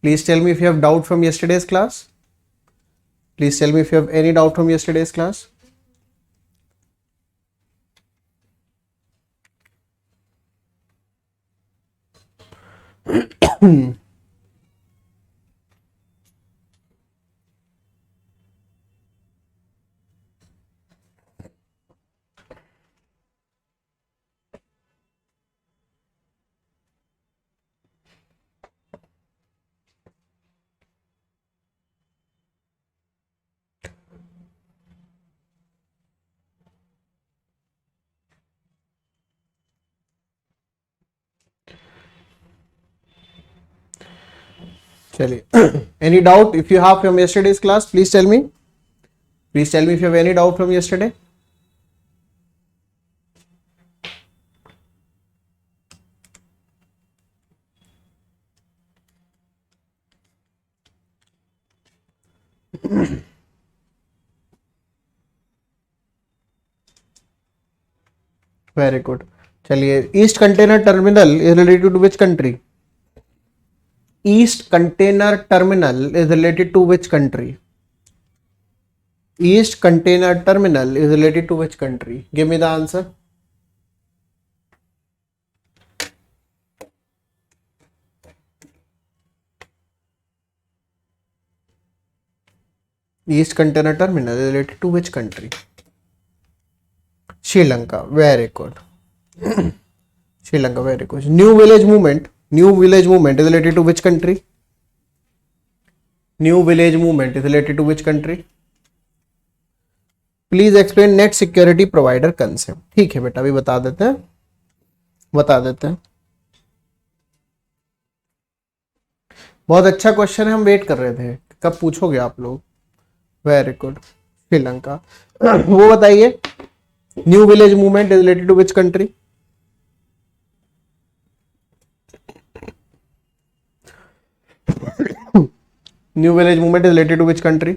Please tell me if you have doubt from yesterday's class. Please tell me if you have any doubt from yesterday's class. चलिए, any doubt if you have from yesterday's class, please tell me. Please tell me if you have any doubt from yesterday. Very good. चलिए, East Container Terminal is related to which country? East Container Terminal is related to which country? East Container Terminal is related to which country? Give me the answer. East Container Terminal is related to which country? Sri Lanka. Very good. Sri Lanka. Very good. New Village Movement is related to which country? New Village Movement is related to which country? Please explain net security provider concept. ठीक है बेटा, अभी बता देते हैं. बहुत अच्छा question है, हम वेट कर रहे थे कब पूछोगे आप लोग. Very good. श्रीलंका. वो बताइए, New Village Movement is related to which country? New Village Movement is related to which country?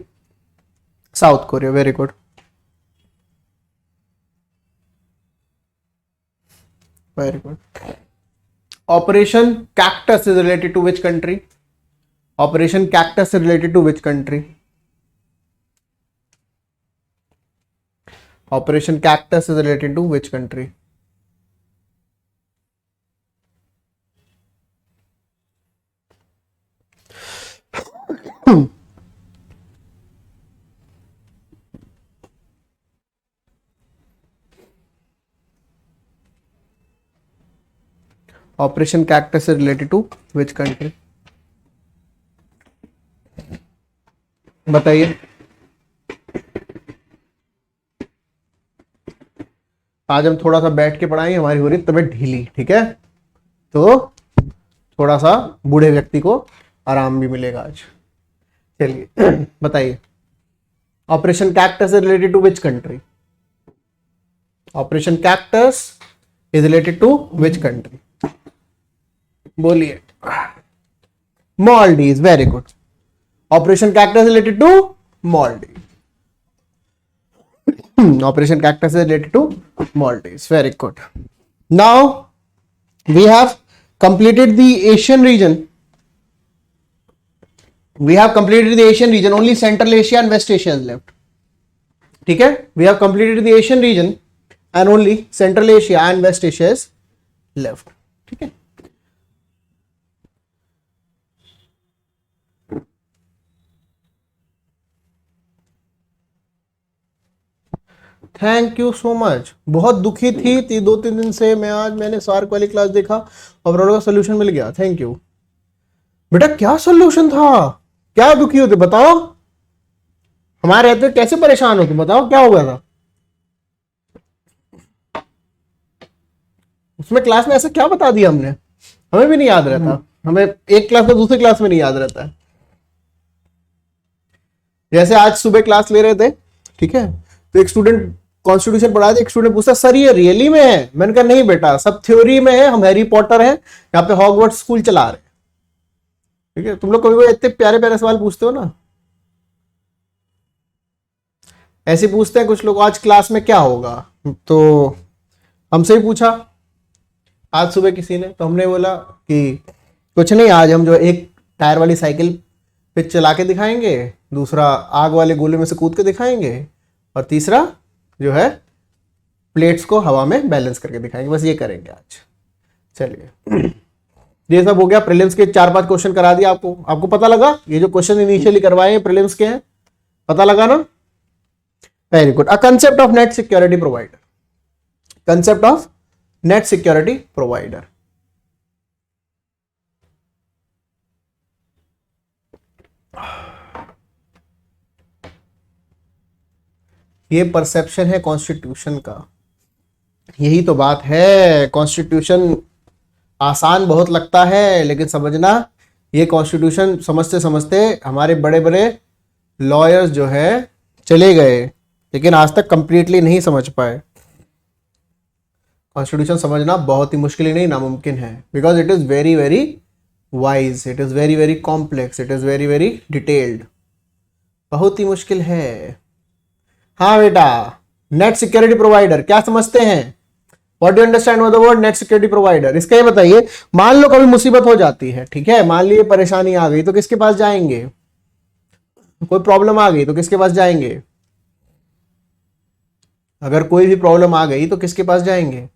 South Korea. Very good. Very good. Operation Cactus is related to which country? Operation Cactus is related to which country? Operation Cactus is related to which country? Operation Cactus is related to which country? बताइए. आज हम थोड़ा सा बैठ के पढ़ाएंगे, हमारी हो रही तबीयत ढीली. ठीक है, तो थोड़ा सा बूढ़े व्यक्ति को आराम भी मिलेगा आज. चलिए बताइए, Operation Cactus is related to which country? Operation Cactus is related to which country? बोलिए. Maldives. Very good. Operation Cactus related to Maldives. Operation Cactus is related to Maldives. Very good. Now we have completed the Asian region. Only Central Asia and West Asia is left. ठीक है, we have completed the Asian region and only Central Asia and West Asia is left. ठीक है. Thank you so much. बहुत दुखी थी 2-3 दिन से मैं. आज मैंने सार्क वाली क्लास देखा और का सोल्यूशन मिल गया. थैंक यू बेटा. क्या सोल्यूशन था? क्या दुखी होते बताओ. हमारे रहते कैसे परेशान होते बताओ, क्या हो गया था उसमें? क्लास में ऐसा क्या बता दिया हमने? हमें भी नहीं याद रहता. हमें एक क्लास में दूसरी क्लास में नहीं याद रहता है. जैसे आज सुबह क्लास ले रहे थे, ठीक है, तो एक स्टूडेंट कॉन्स्टिट्यूशन पढ़ा था. एक स्टूडेंट पूछता सर ये रियली में है? मैंने कहा नहीं बेटा, सब थ्योरी में है. हम हैरी पॉटर हैं, यहाँ पे हॉगवर्ट्स स्कूल चला रहे. ठीक है, तुम लोग कभी इतने प्यारे प्यारे सवाल पूछते हो ना, ऐसे पूछते हैं कुछ लोग, आज क्लास में क्या होगा? तो हमसे ही पूछा आज सुबह किसी ने, तो हमने बोला कि कुछ नहीं, आज हम जो एक टायर वाली साइकिल पे चला के दिखाएंगे, दूसरा आग वाले गोले में से कूद के दिखाएंगे, और तीसरा जो है प्लेट्स को हवा में बैलेंस करके दिखाएंगे। बस ये करेंगे आज। चलिए, ये सब हो गया। प्रीलिम्स के 4-5 क्वेश्चन करा दिया आपको। आपको पता लगा ये जो क्वेश्चन इनिशियली करवाए हैं प्रीलिम्स के हैं, पता लगा ना? Very good. A concept of net security provider, concept of net security provider. ये परसेप्शन है कॉन्स्टिट्यूशन का। यही तो बात है, कॉन्स्टिट्यूशन आसान बहुत लगता है, लेकिन समझना, ये कॉन्स्टिट्यूशन समझते समझते हमारे बड़े बड़े लॉयर्स जो है चले गए, लेकिन आज तक कंप्लीटली नहीं समझ पाए। कॉन्स्टिट्यूशन समझना बहुत ही मुश्किल ही नहीं, नामुमकिन है, because it is very very wise, it is very very complex, it is very very detailed, बहुत ही मुश्किल है। हाँ बेटा, नेट सिक्योरिटी प्रोवाइडर क्या समझते हैं? What do you understand with the word net security provider? इसका ये बताइए, मान लो कभी मुसीबत हो जाती है, ठीक है, मान लीजिए परेशानी आ गई, तो किसके पास जाएंगे? कोई प्रॉब्लम आ गई तो किसके पास जाएंगे? अगर कोई भी प्रॉब्लम आ गई तो किसके पास जाएंगे?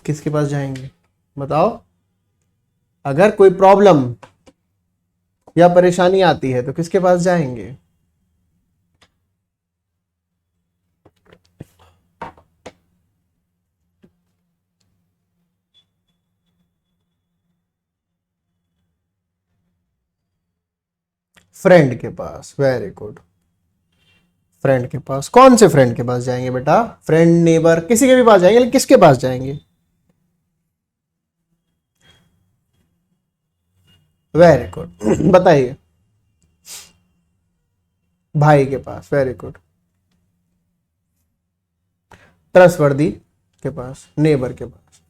किसके पास जाएंगे बताओ? अगर कोई प्रॉब्लम या परेशानी आती है तो किसके पास जाएंगे? फ्रेंड के पास। वेरी गुड, फ्रेंड के पास। कौन से फ्रेंड के पास जाएंगे बेटा? फ्रेंड, नेबर, किसी के भी पास जाएंगे, लेकिन किसके पास जाएंगे? वेरी गुड, बताइए। भाई के पास। Very good. ट्रस्टवर्दी के पास, नेबर के पास।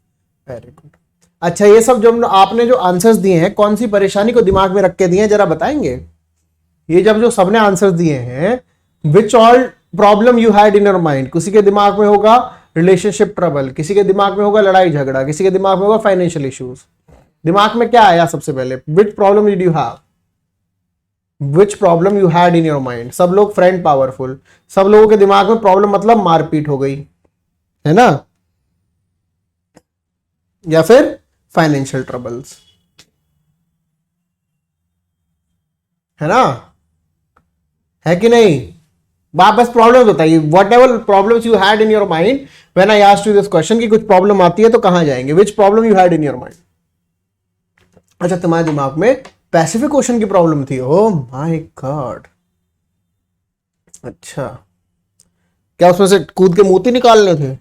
Very good. अच्छा, ये सब जो आपने जो आंसर्स दिए हैं, कौन सी परेशानी को दिमाग में रख के दिए हैं, जरा बताएंगे? ये जब जो सबने आंसर दिए हैं, which all problem you had in your mind, किसी के दिमाग में होगा रिलेशनशिप ट्रबल, किसी के दिमाग में होगा लड़ाई झगड़ा, किसी के दिमाग में होगा फाइनेंशियल इश्यूज। दिमाग में क्या आया सबसे पहले? Which problem did you have, which problem you had in your mind? सब लोग फ्रेंड पावरफुल, सब लोगों के दिमाग में प्रॉब्लम मतलब मारपीट हो गई, है ना, या फिर फाइनेंशियल ट्रबल्स, है ना, है कि नहीं? बस प्रॉब्लम बताइए, whatever problems you had in your mind when I asked you this question, कि कुछ प्रॉब्लम आती है तो कहां जाएंगे? Which problem you had in your mind? अच्छा, तुम्हारे दिमाग में पैसिफिक ओशन की प्रॉब्लम थी। Oh my god. अच्छा, क्या उसमें से कूद के मोती निकालने थे?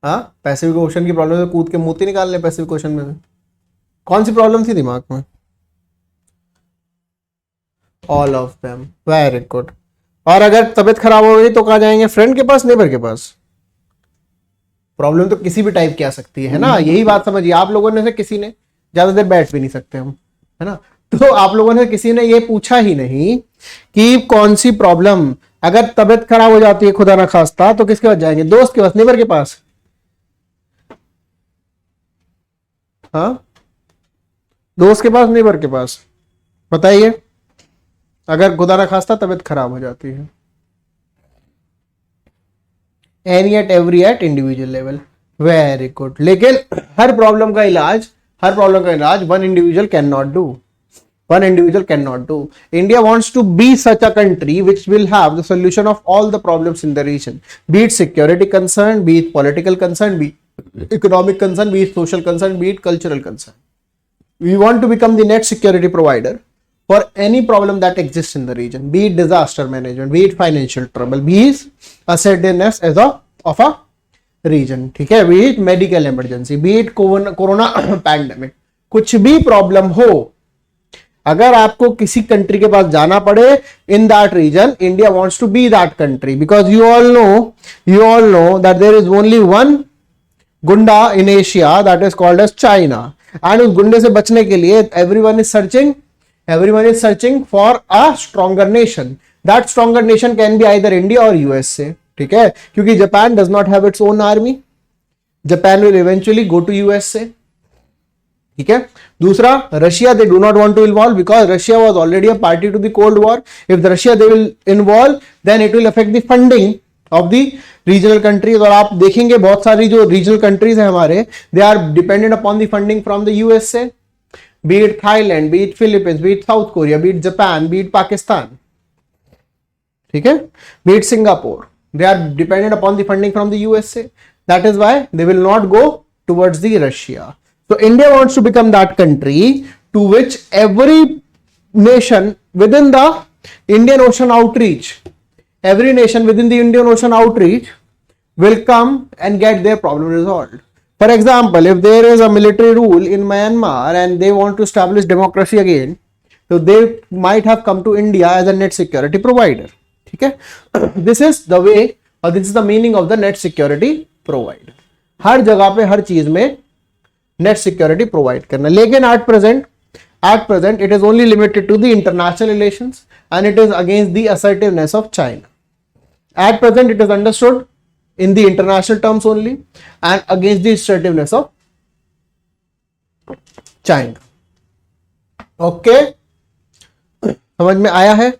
हाँ, पैसिफिक ओशन की प्रॉब्लम से कूद के मोती निकालने पैसिफिक ओशन में से? कौन सी प्रॉब्लम थी दिमाग में? All of them. Very good. और अगर तबीयत खराब हो गई तो कहाँ जाएंगे? फ्रेंड के पास, नेबर के पास? प्रॉब्लम तो किसी भी टाइप की आ सकती है ना, यही बात समझिए। आप लोगों ने से किसी ने, ज्यादा देर बैठ भी नहीं सकते हम, है ना, तो आप लोगों ने किसी ने ये पूछा ही नहीं कि कौन सी प्रॉब्लम, अगर तबीयत खराब हो जाती है खुदा ना खास्ता, तो किसके पास जाएंगे? दोस्त के पास, नेबर के पास? हाँ, दोस्त के पास, नेबर के पास? बताइए, अगर खुदा ना खास्ता तबीयत खराब हो जाती है। Any at every eight individual level. Very good. लेकिन हर प्रॉब्लम का इलाज one individual can not do. One individual cannot do. India wants to be such a country which will have the solution of all the problems in the region, be it security concern, be it political concern, be it economic concern, be it social concern, be it cultural concern. We want to become the net security provider for any problem that exists in the region, be it disaster management, be it financial trouble, be it assertiveness of a region, ठीक है, be it medical emergency, be it corona pandemic, कुछ भी problem हो, अगर आपको किसी country के पास जाना पड़े in that reason, India wants to be that country, because you all know that there is only one goonda in Asia, that is called as China, and उस गुंडे से बचने के लिए everyone is searching for a stronger nation. That stronger nation can be either India और USA, ठीक है, क्योंकि Japan does not have its own army, Japan will eventually go to USA, ठीक है। दूसरा, Russia they do not want to involve because Russia was already a party to the cold war. If the Russia they will involve then it will affect the funding of the regional countries. और आप देखेंगे बहुत सारी जो regional countries है हमारे, they are dependent upon the funding from the USA, be it Thailand, be it Philippines, be it South Korea, be it Japan, be it Pakistan, ठीक है, be it Singapore, they are dependent upon the funding from the USA. That is why they will not go towards the Russia. So India wants to become that country to which every nation within the Indian Ocean outreach, every nation within the Indian Ocean outreach will come and get their problem resolved. For example, if there is a military rule in Myanmar and they want to establish democracy again, so they might have come to India as a net security provider. ठीक है, this is the way और this is the meaning of the net security provider. हर जगह पे हर चीज में net security provide करना। लेकिन at present it is only limited to the international relations and it is against the assertiveness of China. At present it is understood in the international terms only and against the assertiveness of China. Okay, समझ में आया है?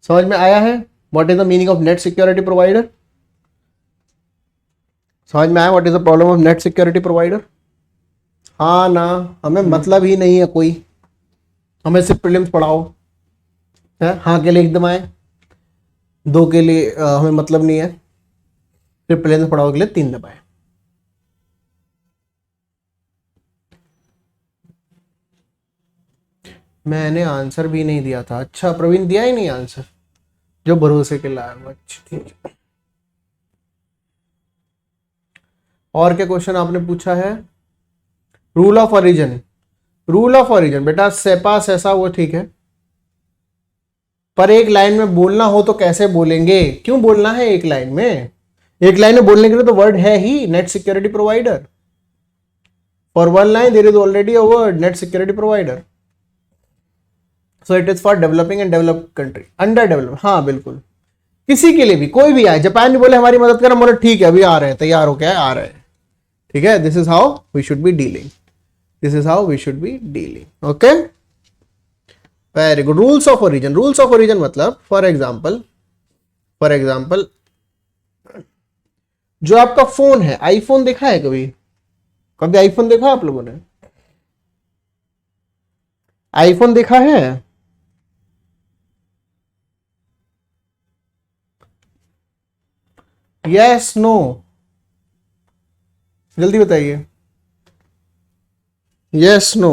समझ में आया है what is the meaning of net security provider? समझ में आया what is the problem of net security provider? हाँ ना, हमें मतलब ही नहीं है कोई, हमें सिर्फ प्रीलिम्स पढ़ाओ है, हाँ के लिए एक दबाएं, दो के लिए हमें मतलब नहीं है, सिर्फ प्रीलिम्स पढ़ाओ के लिए 3 दबाएं। मैंने आंसर भी नहीं दिया था। अच्छा, प्रवीण दिया ही नहीं आंसर, जो भरोसे के लाया हुआ। अच्छा ठीक है, और क्या क्वेश्चन आपने पूछा है? Rule of origin, rule of origin बेटा सेपा सेसा वो ठीक है, पर एक लाइन में बोलना हो तो कैसे बोलेंगे? क्यों बोलना है एक लाइन में? एक लाइन में बोलने के लिए तो वर्ड है ही net security provider. For one line there is already a word net security provider. So it is for developing and developed country, under develop. हाँ बिल्कुल, किसी के लिए भी, कोई भी आए, जापान भी बोले हमारी मदद करें, बोले ठीक है अभी आ रहे हैं, तैयार हो क्या आ रहे हैं, ठीक है। This is how we should be dealing, this is how we should be dealing. Okay, very good. Rules of origin, rules of origin मतलब फॉर एग्जाम्पल जो आपका फोन है, आईफोन देखा है कभी? कभी आईफोन देखा आप लोगों ने? आईफोन देखा है? यस नो, जल्दी बताइए, यस नो।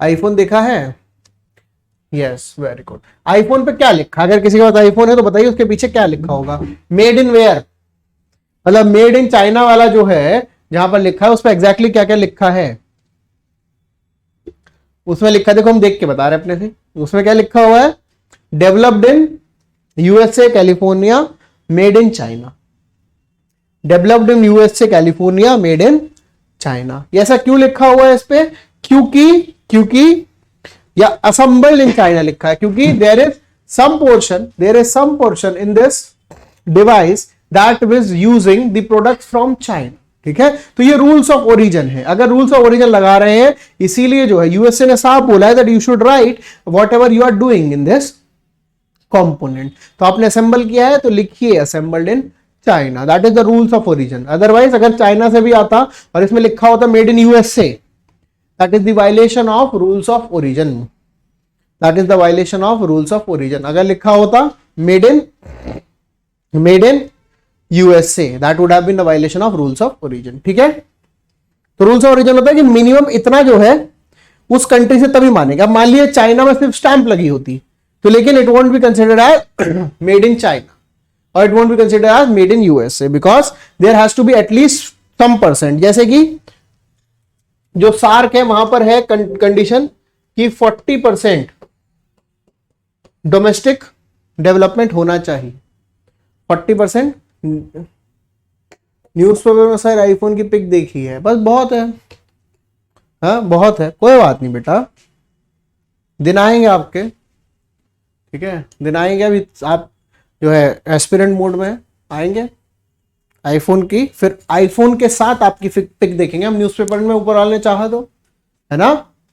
आईफोन देखा है? Yes, very good. आईफोन पे क्या लिखा? अगर किसी के पास आईफोन है तो बताइए उसके पीछे क्या लिखा होगा? मेड इन वेयर, मतलब मेड इन चाइना वाला जो है जहां पर लिखा है उस पर एग्जैक्टली क्या क्या लिखा है? उसमें लिखा, देखो हम देख के बता रहे अपने से, उसमें क्या लिखा हुआ है? Developed in USA California, made in China. Developed in USA California, made in China. ऐसा क्यों लिखा हुआ है इस पे? क्योंकि या असेंबल्ड इन चाइना लिखा है, क्योंकि there is some portion in this device that is using the products from China, ठीक है। तो ये रूल्स ऑफ ओरिजिन है। अगर रूल्स ऑफ ओरिजिन लगा रहे हैं, इसीलिए जो है यूएसए ने साफ बोला है that you should write whatever you are doing in this component. तो आपने असेंबल किया है तो लिखिए assembled in China, that is the rules of origin. Otherwise अगर चाइना से भी आता और इसमें लिखा होता made in USA, that is the violation of rules of origin, that is the violation of rules of origin. अगर लिखा होता made in USA, that would have been the violation of rules of origin, ठीक है। तो rules of origin होता है कि minimum इतना जो है उस कंट्री से तभी मानेगा। अब मान लिया चाइना में सिर्फ स्टैंप लगी होती तो, लेकिन it won't be considered as made in China और it won't be considered as made in USA because there has to be at least some percent. जैसे कि जो सार्क है वहां पर है कंडीशन कि 40% डोमेस्टिक डेवलपमेंट होना चाहिए, 40%। न्यूज़पेपर में सर आईफोन की पिक देखी है, बस बहुत है, हाँ बहुत है, कोई बात नहीं बेटा, दिन आएंगे आपके, ठीक है, दिन आएंगे। अभी आप जो है एस्पिरेंट मोड में आएंगे आईफोन की, फिर आईफोन के साथ आपकी पिक देखेंगे हम न्यूज़पेपर में, ऊपर वाले ने चाहा तो, है ना,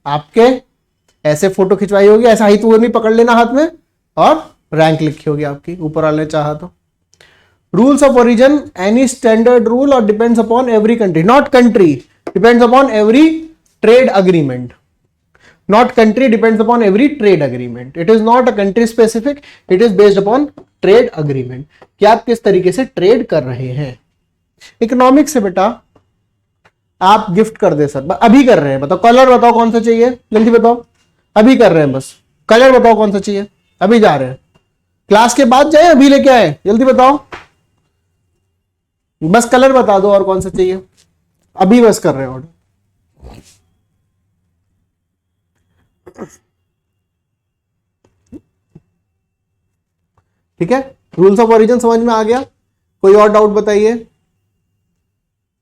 आपके ऐसे फोटो खिंचवाई होगी, ऐसा ही तो नहीं पकड़ लेना हाथ में, और रैंक लिखी होगी आपकी, ऊपर वाले ने चाहा तो। Rules of origin, any standard rule और depends upon every country, not country, depends upon every trade agreement, not country, depends upon every trade agreement, it is not a country specific, it is based upon trade agreement, कि आप किस तरीके से trade कर रहे हैं। Economics से बेटा आप गिफ्ट कर दे सर, अभी कर रहे हैं, बताओ कलर बताओ कौन सा चाहिए, जल्दी बताओ, अभी कर रहे हैं, बस कलर बताओ कौन सा चाहिए, अभी जा रहे हैं, क्लास के बाद जाए अभी लेके आए, जल्दी बताओ, बस कलर बता दो और कौन सा चाहिए, अभी बस कर रहे हैं ऑर्डर। ठीक है, रूल्स ऑफ ओरिजिन समझ में आ गया, कोई और डाउट बताइए।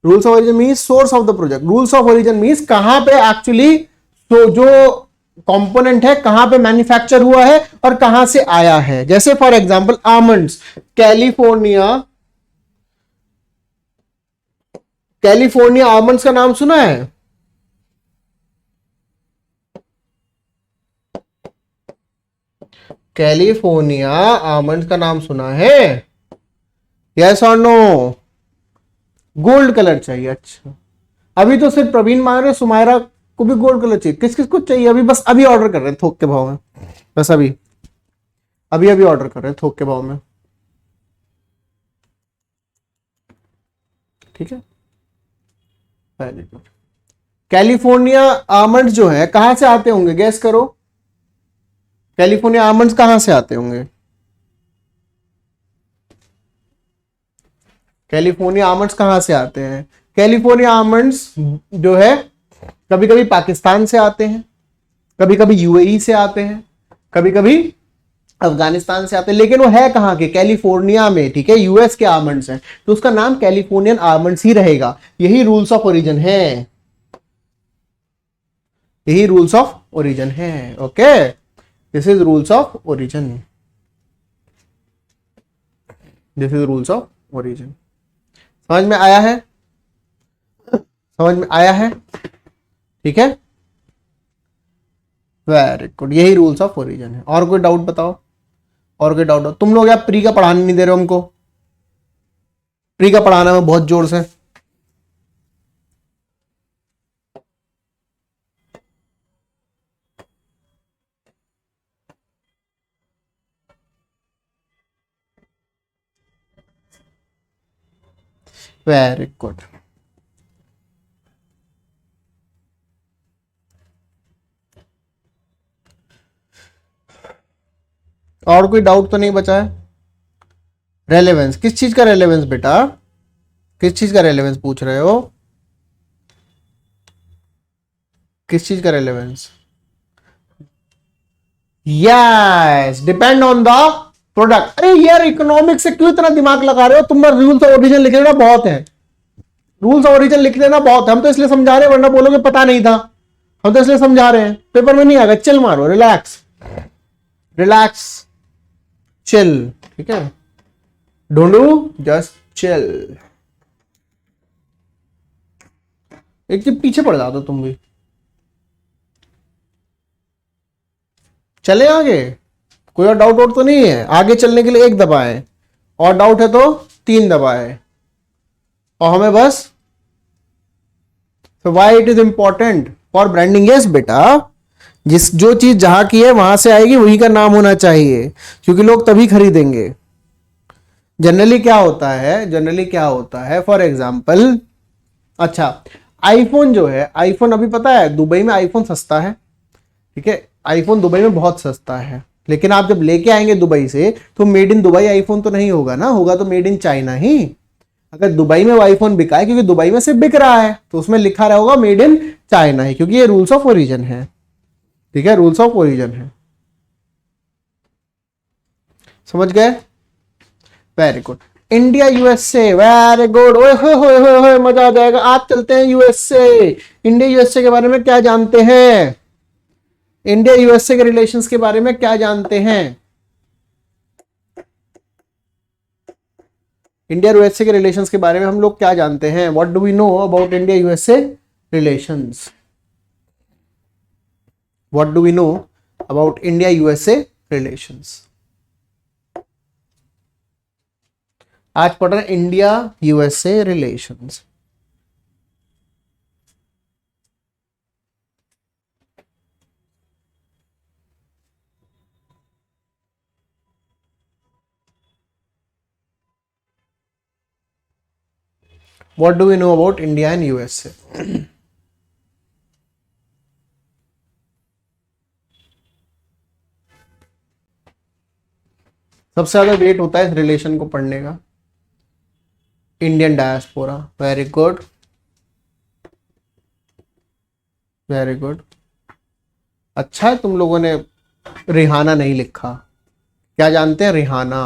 Rules of origin means source of the product, rules of origin means कहां पे एक्चुअली तो जो कंपोनेंट है कहां पे मैन्युफैक्चर हुआ है और कहां से आया है। जैसे for example almonds, California, California almonds का नाम सुना है? कैलिफोर्निया आमंड्स का नाम सुना है? यस और नो? गोल्ड कलर चाहिए, अच्छा अभी तो सिर्फ प्रवीण मांग रहे, सुमायरा को भी गोल्ड कलर चाहिए, किस किस को चाहिए अभी? बस अभी ऑर्डर कर रहे हैं थोक के भाव में, बस अभी अभी अभी ऑर्डर कर रहे हैं थोक के भाव में, ठीक है। कैलिफोर्निया आमंड्स जो है कहां से आते होंगे, गैस करो, कैलिफोर्निया आमंड्स कहां से आते होंगे? कैलिफोर्निया आमंड्स कहां से आते हैं? कैलिफोर्निया आमंड्स जो है कभी कभी पाकिस्तान से आते हैं, कभी कभी यूएई से आते हैं, कभी कभी अफगानिस्तान से आते हैं, लेकिन वो है कहां के? कैलिफोर्निया में, ठीक है, यूएस के आमंड्स हैं तो उसका नाम कैलिफोर्नियन आमंड्स ही रहेगा। यही रूल्स ऑफ ओरिजिन है, यही रूल्स ऑफ ओरिजिन है। Okay, this is rules of origin, this is rules of origin. समझ में आया है? समझ में आया है? ठीक है, वेरी गुड, यही रूल्स ऑफ ओरिजिन है। और कोई डाउट बताओ, और कोई डाउट हो? तुम लोग यार प्री का पढ़ाने नहीं दे रहे हो हमको, प्री का पढ़ाना में बहुत जोर से। वेरी गुड, और कोई डाउट तो नहीं बचा है? रेलेवेंस, किस चीज का रेलेवेंस बेटा, किस चीज का रेलेवेंस पूछ रहे हो? किस चीज का relevance? Yes, depend on the product. अरे यार इकोनॉमिक्स से क्यों इतना दिमाग लगा रहे हो तुम? रूल्स ऑफ ओरिजिन लिख लेना बहुत है, रूल्स ऑफ ओरिजिन लिख लेना बहुत है, हम तो इसलिए समझा रहे हैं वरना बोलोगे पता नहीं था, हम तो इसलिए समझा रहे हैं, पेपर में नहीं आएगा। चिल मारो, रिलैक्स रिलैक्स चिल, ठीक है, डोंट डू, जस्ट चिल। एक चीज पीछे पड़ जाओ तुम भी, चले आगे। कोई और डाउट तो नहीं है? आगे चलने के लिए एक दबाएं, और डाउट है तो 3 दबाएं, और हमें बस why it is important for branding. Yes बेटा, जिस जो चीज जहां की है वहां से आएगी, वही का नाम होना चाहिए, क्योंकि लोग तभी खरीदेंगे। जनरली क्या होता है, जनरली क्या होता है, फॉर एग्जाम्पल, अच्छा आईफोन जो है, आईफोन अभी पता है दुबई में आईफोन सस्ता है, ठीक है, आईफोन दुबई में बहुत सस्ता है, लेकिन आप जब लेके आएंगे दुबई से तो मेड इन दुबई आईफोन तो नहीं होगा ना, होगा तो मेड इन चाइना ही। अगर दुबई में वो आईफोन बिका है, क्योंकि दुबई में से बिक रहा है, तो उसमें लिखा रहा होगा मेड इन चाइना ही, क्योंकि ये रूल्स ऑफ ओरिजिन है, ठीक है, रूल्स ऑफ ओरिजिन है। समझ गए? Very good. India USA, very good, ओए हो मजा आ जाएगा। आप चलते हैं यूएसए। इंडिया यूएसए के बारे में क्या जानते हैं? इंडिया यूएसए के रिलेशंस के बारे में क्या जानते हैं? इंडिया यूएसए के रिलेशंस के बारे में हम लोग क्या जानते हैं? What do we know about India USA relations? What do we know about India USA relations? आज पढ़ रहे हैं India USA relations. What do we know about India and USA? सबसे ज्यादा वेट होता है इस रिलेशन को पढ़ने का Indian diaspora. Very good, very good. अच्छा है तुम लोगों ने रिहाना नहीं लिखा। क्या जानते हैं रिहाना,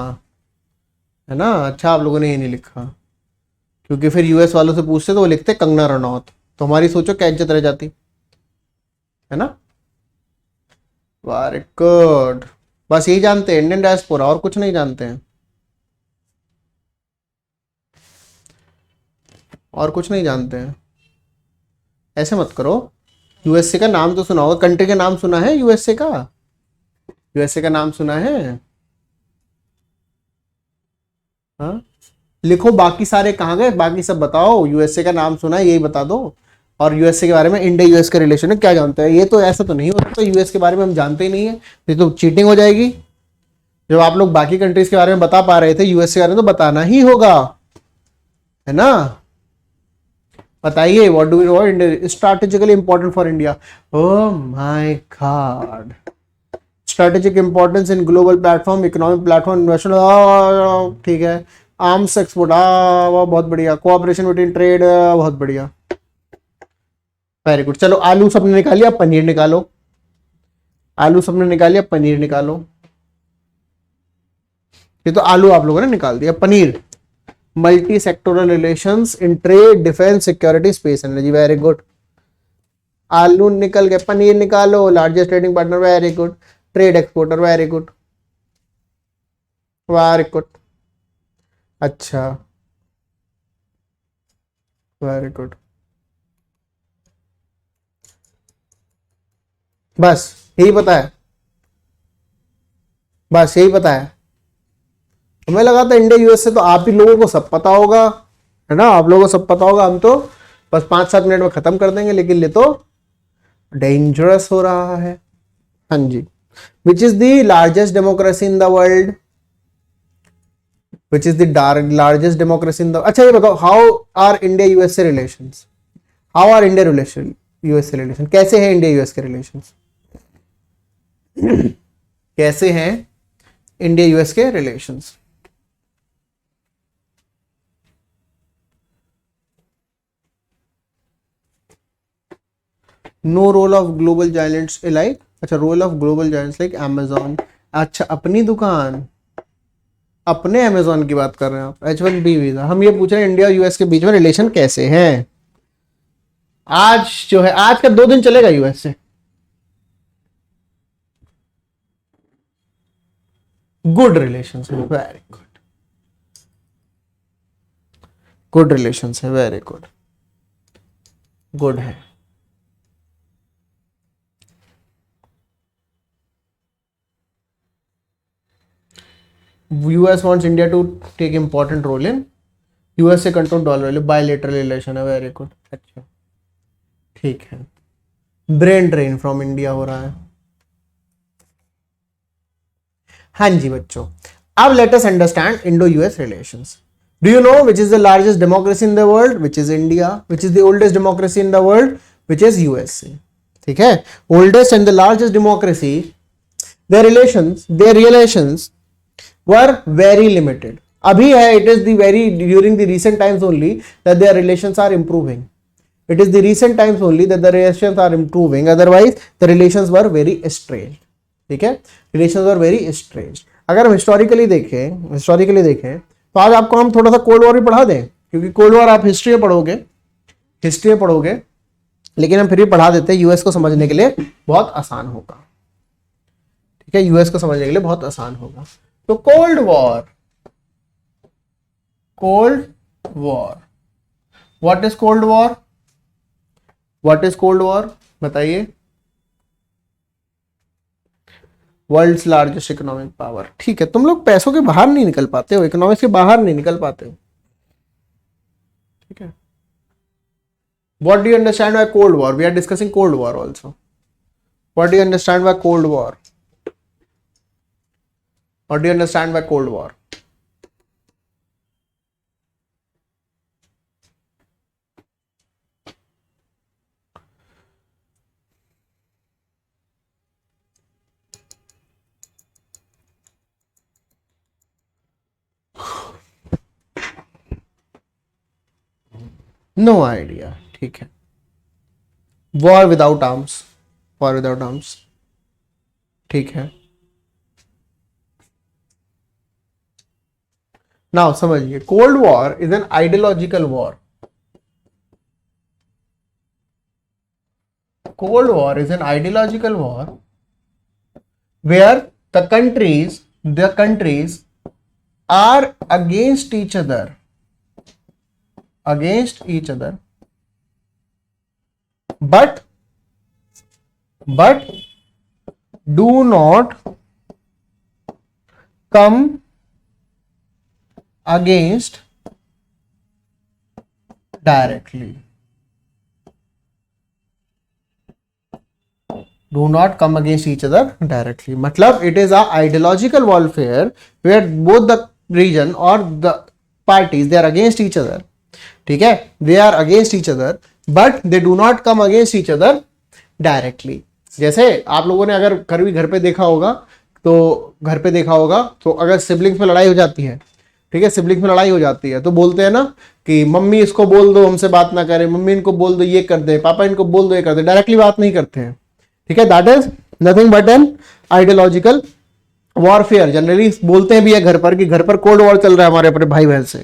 है ना? अच्छा आप लोगों ने ये नहीं लिखा, क्योंकि फिर यूएस वालों से पूछते तो वो लिखते कंगना रनौत, तो हमारी सोचो क्या इज्जत रह जाती, है ना? Very good. बस यही जानते हैं इंडियन डायस्पोरा, और कुछ नहीं जानते हैं, और कुछ नहीं जानते हैं। ऐसे मत करो। यूएसए का नाम तो सुना होगा, कंट्री का नाम सुना है यूएसए का? यूएसए का नाम सुना है? हाँ, लिखो बाकी सारे कहाँ गए, बाकी सब बताओ। यूएसए का नाम सुना है यही बता दो, और यूएसए के बारे में, इंडिया यूएस के रिलेशन में क्या जानते हैं? ये तो ऐसा तो नहीं हो सकता यूएस के बारे में हम जानते ही नहीं है, ये तो चीटिंग हो जाएगी। जब आप लोग बाकी कंट्रीज के बारे में बता पा रहे थे, यूएस के बारे में तो बताना ही होगा, है ना? बताइए, what do you no strategically important for India? Oh my God, strategic importance in global platform, economic platform, investment, ठीक है। आर्म्स एक्सपोर्ट, बहुत बढ़िया। कोऑपरेशन बिटवीन ट्रेड, बहुत बढ़िया, वेरी गुड। चलो आलू सबने निकाल लिया, पनीर निकालो। आलू सबने निकाल लिया, पनीर निकालो। ये तो आलू आप लोगों ने निकाल दिया। Paneer, multi sectoral relations in trade, defence, security, space, energy, very good. आलू निकल गए, पनीर निकालो। Largest trading partner, very good. Trade exporter, very good, very good. अच्छा, वेरी गुड। बस यही पता है, बस यही पता है। हमें लगा था इंडिया यूएस से तो आप ही लोगों को सब पता होगा, है ना? आप लोगों को सब पता होगा, हम तो बस 5-7 मिनट में खत्म कर देंगे, लेकिन ये तो डेंजरस हो रहा है। हाँ जी। Which is the largest democracy in the world? Which is the largest democracy in the, अच्छा ये बताओ, how are India USA relations? How are India relation USA relation? कैसे है इंडिया यूएस के रिलेशंस? कैसे हैं इंडिया यूएस के relations? No role of global giants like, अच्छा role of global giants like Amazon. अच्छा अपनी दुकान, अपने अमेजोन की बात कर रहे हैं आप। H1B वीजा, हम ये पूछ रहे हैं इंडिया और यूएस के बीच में रिलेशन कैसे हैं। आज जो है, आज का 2 दिन चलेगा यूएस से। गुड रिलेशन है, वेरी गुड। गुड रिलेशन है, वेरी गुड, गुड है। US wants India to take important role in US से control dollar value, bilateral relation है, वेरी गुड। अच्छा ठीक है। ब्रेन ड्रेन फ्रॉम इंडिया हो रहा है। हाँ जी बच्चों, अब let us understand Indo US relations. Do you know which is the largest democracy in the world? Which is India. Which is the oldest democracy in the world? Which is USA. ठीक है, oldest and the largest democracy, their relations were very limited. अभी है, it is the very during the recent times only that their relations are improving. It is the recent times only that the relations are improving. Otherwise, the relations were very estranged. ठीक है, relations were very estranged. अगर हम historically देखें तो आज आपको हम थोड़ा सा कोल्ड वॉर भी पढ़ा दें, क्योंकि कोल्ड वॉर आप हिस्ट्री में पढ़ोगे, लेकिन हम फिर भी पढ़ा देते हैं, यूएस को समझने के लिए बहुत आसान होगा। ठीक है, यूएस को समझने के लिए बहुत आसान होगा। तो cold war cold war. What is cold war? What is cold war बताइए. World's largest economic power. ठीक है, तुम लोग पैसों के बाहर नहीं निकल पाते हो, इकोनॉमिक्स के बाहर नहीं निकल पाते हो. ठीक है. What do you understand by Cold War? We are discussing Cold War also. What do you understand by Cold War? What do you understand by Cold War? No idea. ठीक है. War without arms. War without arms. ठीक है. Now समझिए, Cold War is an ideological war. Cold War is an ideological war where the countries are against each other, but do not come against directly. Do not come against each other directly. मतलब it is a ideological warfare where both the region or the parties, they are against each other. ठीक है, they are against each other but they do not come against each other directly. जैसे आप लोगों ने अगर कभी घर पे देखा होगा तो अगर सिबलिंग्स में लड़ाई हो जाती है, ठीक है, सिबलिंग्स में लड़ाई हो जाती है तो बोलते हैं ना कि मम्मी इसको बोल दो हमसे बात ना करे, मम्मी इनको बोल दो ये कर दे, पापा इनको बोल दो ये कर दे. डायरेक्टली बात नहीं करते हैं. ठीक है, that is nothing but an ideological warfare. Generally बोलते हैं भी है घर पर कि घर पर कोल्ड वॉर चल रहा है हमारे अपने भाई बहन से.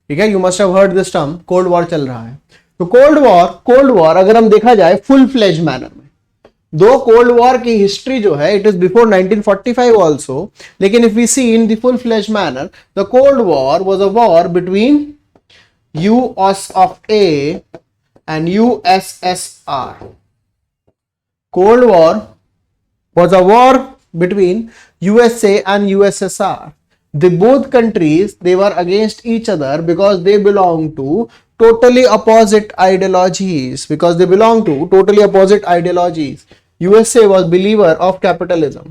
ठीक है, you must have heard this term, cold war चल रहा है. तो कोल्ड वॉर अगर हम देखा जाए फुल फ्लेज मैनर में, दो कोल्ड वॉर की हिस्ट्री जो है इट इज बिफोर 1945 ऑल्सो, लेकिन if we see in the full fledge manner the cold war was a war between US of A and USSR. Cold War was a war between USA and USSR. The both countries, they were against each other because they belong to totally opposite ideologies. USA was believer of capitalism.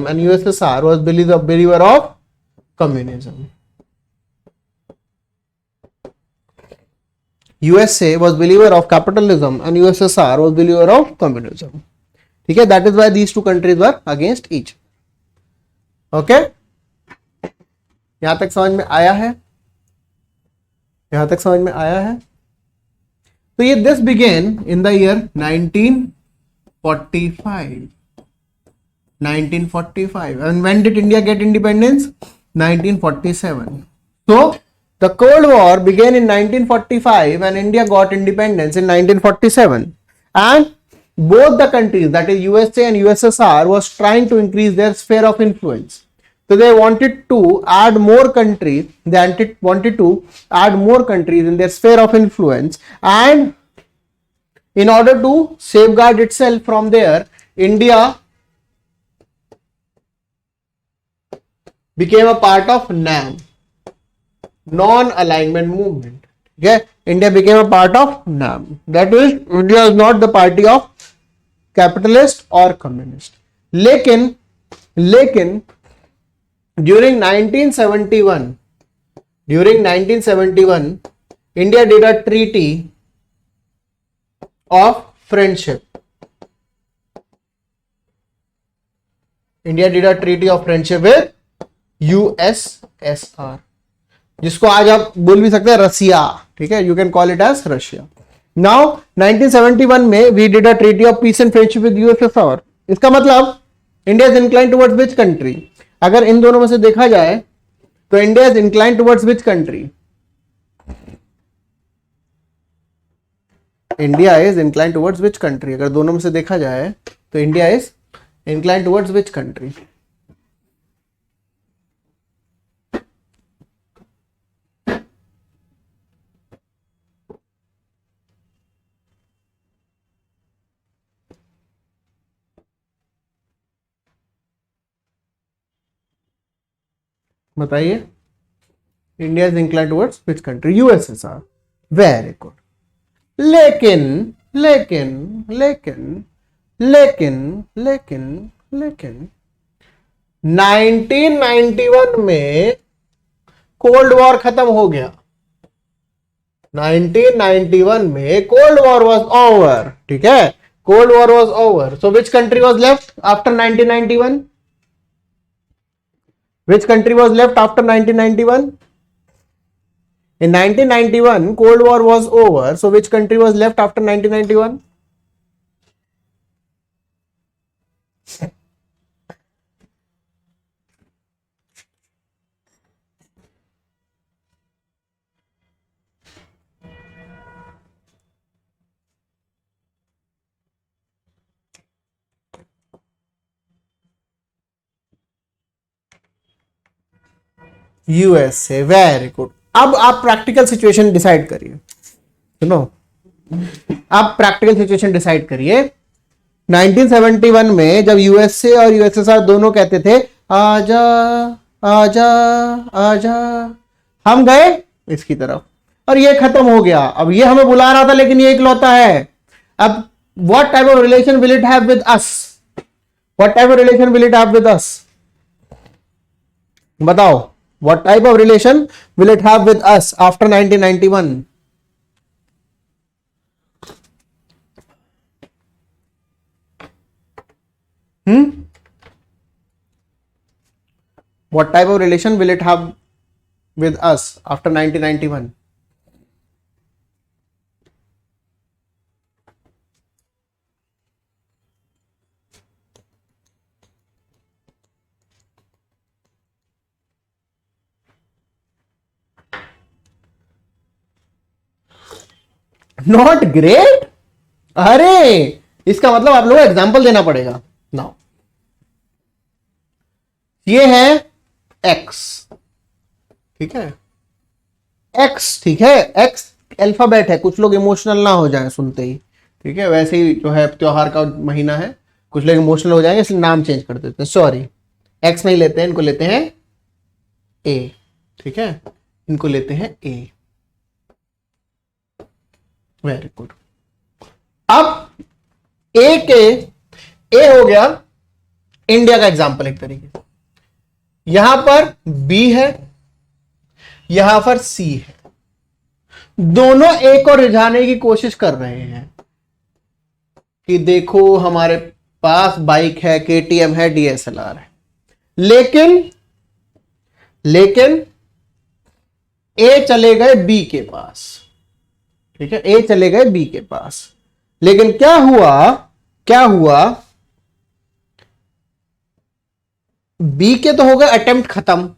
And USSR was believer of communism. USA was believer of capitalism and USSR was believer of communism. ठीक है, that is why these two countries were against each. Okay? यहां तक समझ में आया है? तो ये this began in the year 1945. And when did India get independence? 1947. So the Cold War began in 1945 and India got independence in 1947. And both the countries, that is USA and USSR, was trying to increase their sphere of influence. So they wanted to add more countries. In their sphere of influence, and in order to safeguard itself from there, India became a part of NAM. Non-alignment movement. Okay, India became a part of NAM. That is, India is not the party of capitalist or communist. लेकिन during 1971, India did a treaty of friendship. with USSR, जिसको आज आप बोल भी सकते हैं Russia. ठीक है, you can call it as Russia. Now 1971 में we did a treaty of peace and friendship with USSR. इसका मतलब India is incline towards which country? अगर इन दोनों में से देखा जाए तो India is incline towards which country? अगर दोनों में से देखा जाए तो India is incline towards which country? बताइए, India is incline towards which country? USSR. Very good. लेकिन लेकिन लेकिन लेकिन लेकिन लेकिन 1991 में कोल्ड वॉर खत्म हो गया। 1991 में कोल्ड वॉर वॉज ओवर, ठीक है, cold war was over. So which country was left after 1991? Which country was left after 1991? In 1991, Cold War was over. So which country was left after 1991? USA. Very good. अब आप practical situation decide करिए, सुनो, आप practical situation decide करिए। 1971 में जब USA और USSR दोनों कहते थे आजा आजा आजा, हम गए इसकी तरफ और ये खत्म हो गया। अब ये हमें बुला रहा था लेकिन ये इकलौता है। अब what type of relation will it have with us? What type of relation will it have with us? बताओ, what type of relation will it have with us after 1991? What type of relation will it have with us after 1991? Not great? अरे इसका मतलब आप लोगों को example देना पड़ेगा। Now ये है एक्स, ठीक है, एक्स, ठीक है, एक्स अल्फाबेट है। कुछ लोग इमोशनल ना हो जाएं सुनते ही, ठीक है, वैसे ही जो है त्योहार का महीना है, कुछ लोग इमोशनल हो जाएंगे इसलिए नाम चेंज कर देते हैं। सॉरी, एक्स नहीं लेते हैं, इनको लेते हैं ए, ठीक है, इनको लेते हैं ए। Very good. अब ए हो गया इंडिया का एग्जांपल एक तरीके से। यहां पर बी है, यहां पर सी है, दोनों ए को रिझाने की कोशिश कर रहे हैं कि देखो हमारे पास बाइक है, केटीएम है, डीएसएलआर है, लेकिन ए चले गए बी के पास, ठीक है, ए चले गए बी के पास। लेकिन क्या हुआ, बी के तो हो गए अटेम्प्ट खत्म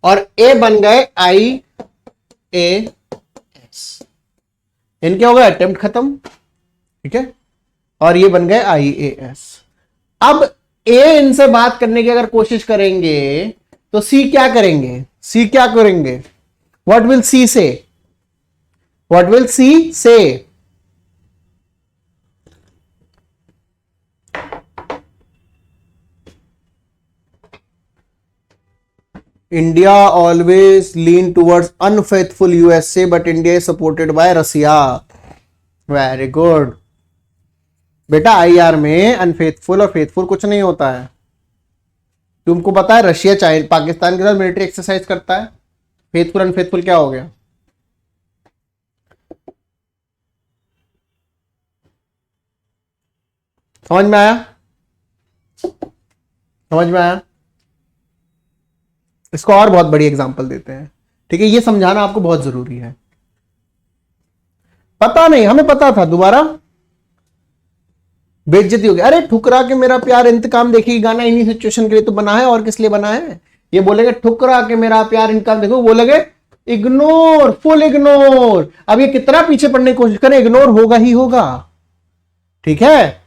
और ए बन गए IAS, इनके हो गए अटेम्प्ट खत्म, ठीक है, और ये बन गए IAS। अब ए इनसे बात करने की अगर कोशिश करेंगे तो सी क्या करेंगे? व्हाट विल सी से? What will C say? India always lean towards unfaithful USA, but India is supported by Russia. Very good. बेटा IR में अनफेथफुल और फेथफुल कुछ नहीं होता है। तुमको पता है रशिया चाइना पाकिस्तान के साथ मिलिट्री एक्सरसाइज करता है। फेथफुल अनफेथफुल क्या हो गया? समझ में आया? इसको और बहुत बड़ी एग्जांपल देते हैं, ठीक है, ये समझाना आपको बहुत जरूरी है। पता नहीं, हमें पता था, दोबारा बेइज्जती हो गई। अरे ठुकरा के मेरा प्यार इंतकाम देखिए, गाना इन्हीं सिचुएशन के लिए तो बना है, और किस लिए बना है? ये बोलेंगे ठुकरा के मेरा प्यार इंतकाम देखो, बोलेंगे इग्नोर, फुल इग्नोर। अब ये कितना पीछे पड़ने की कोशिश करें, इग्नोर होगा ही होगा, ठीक है।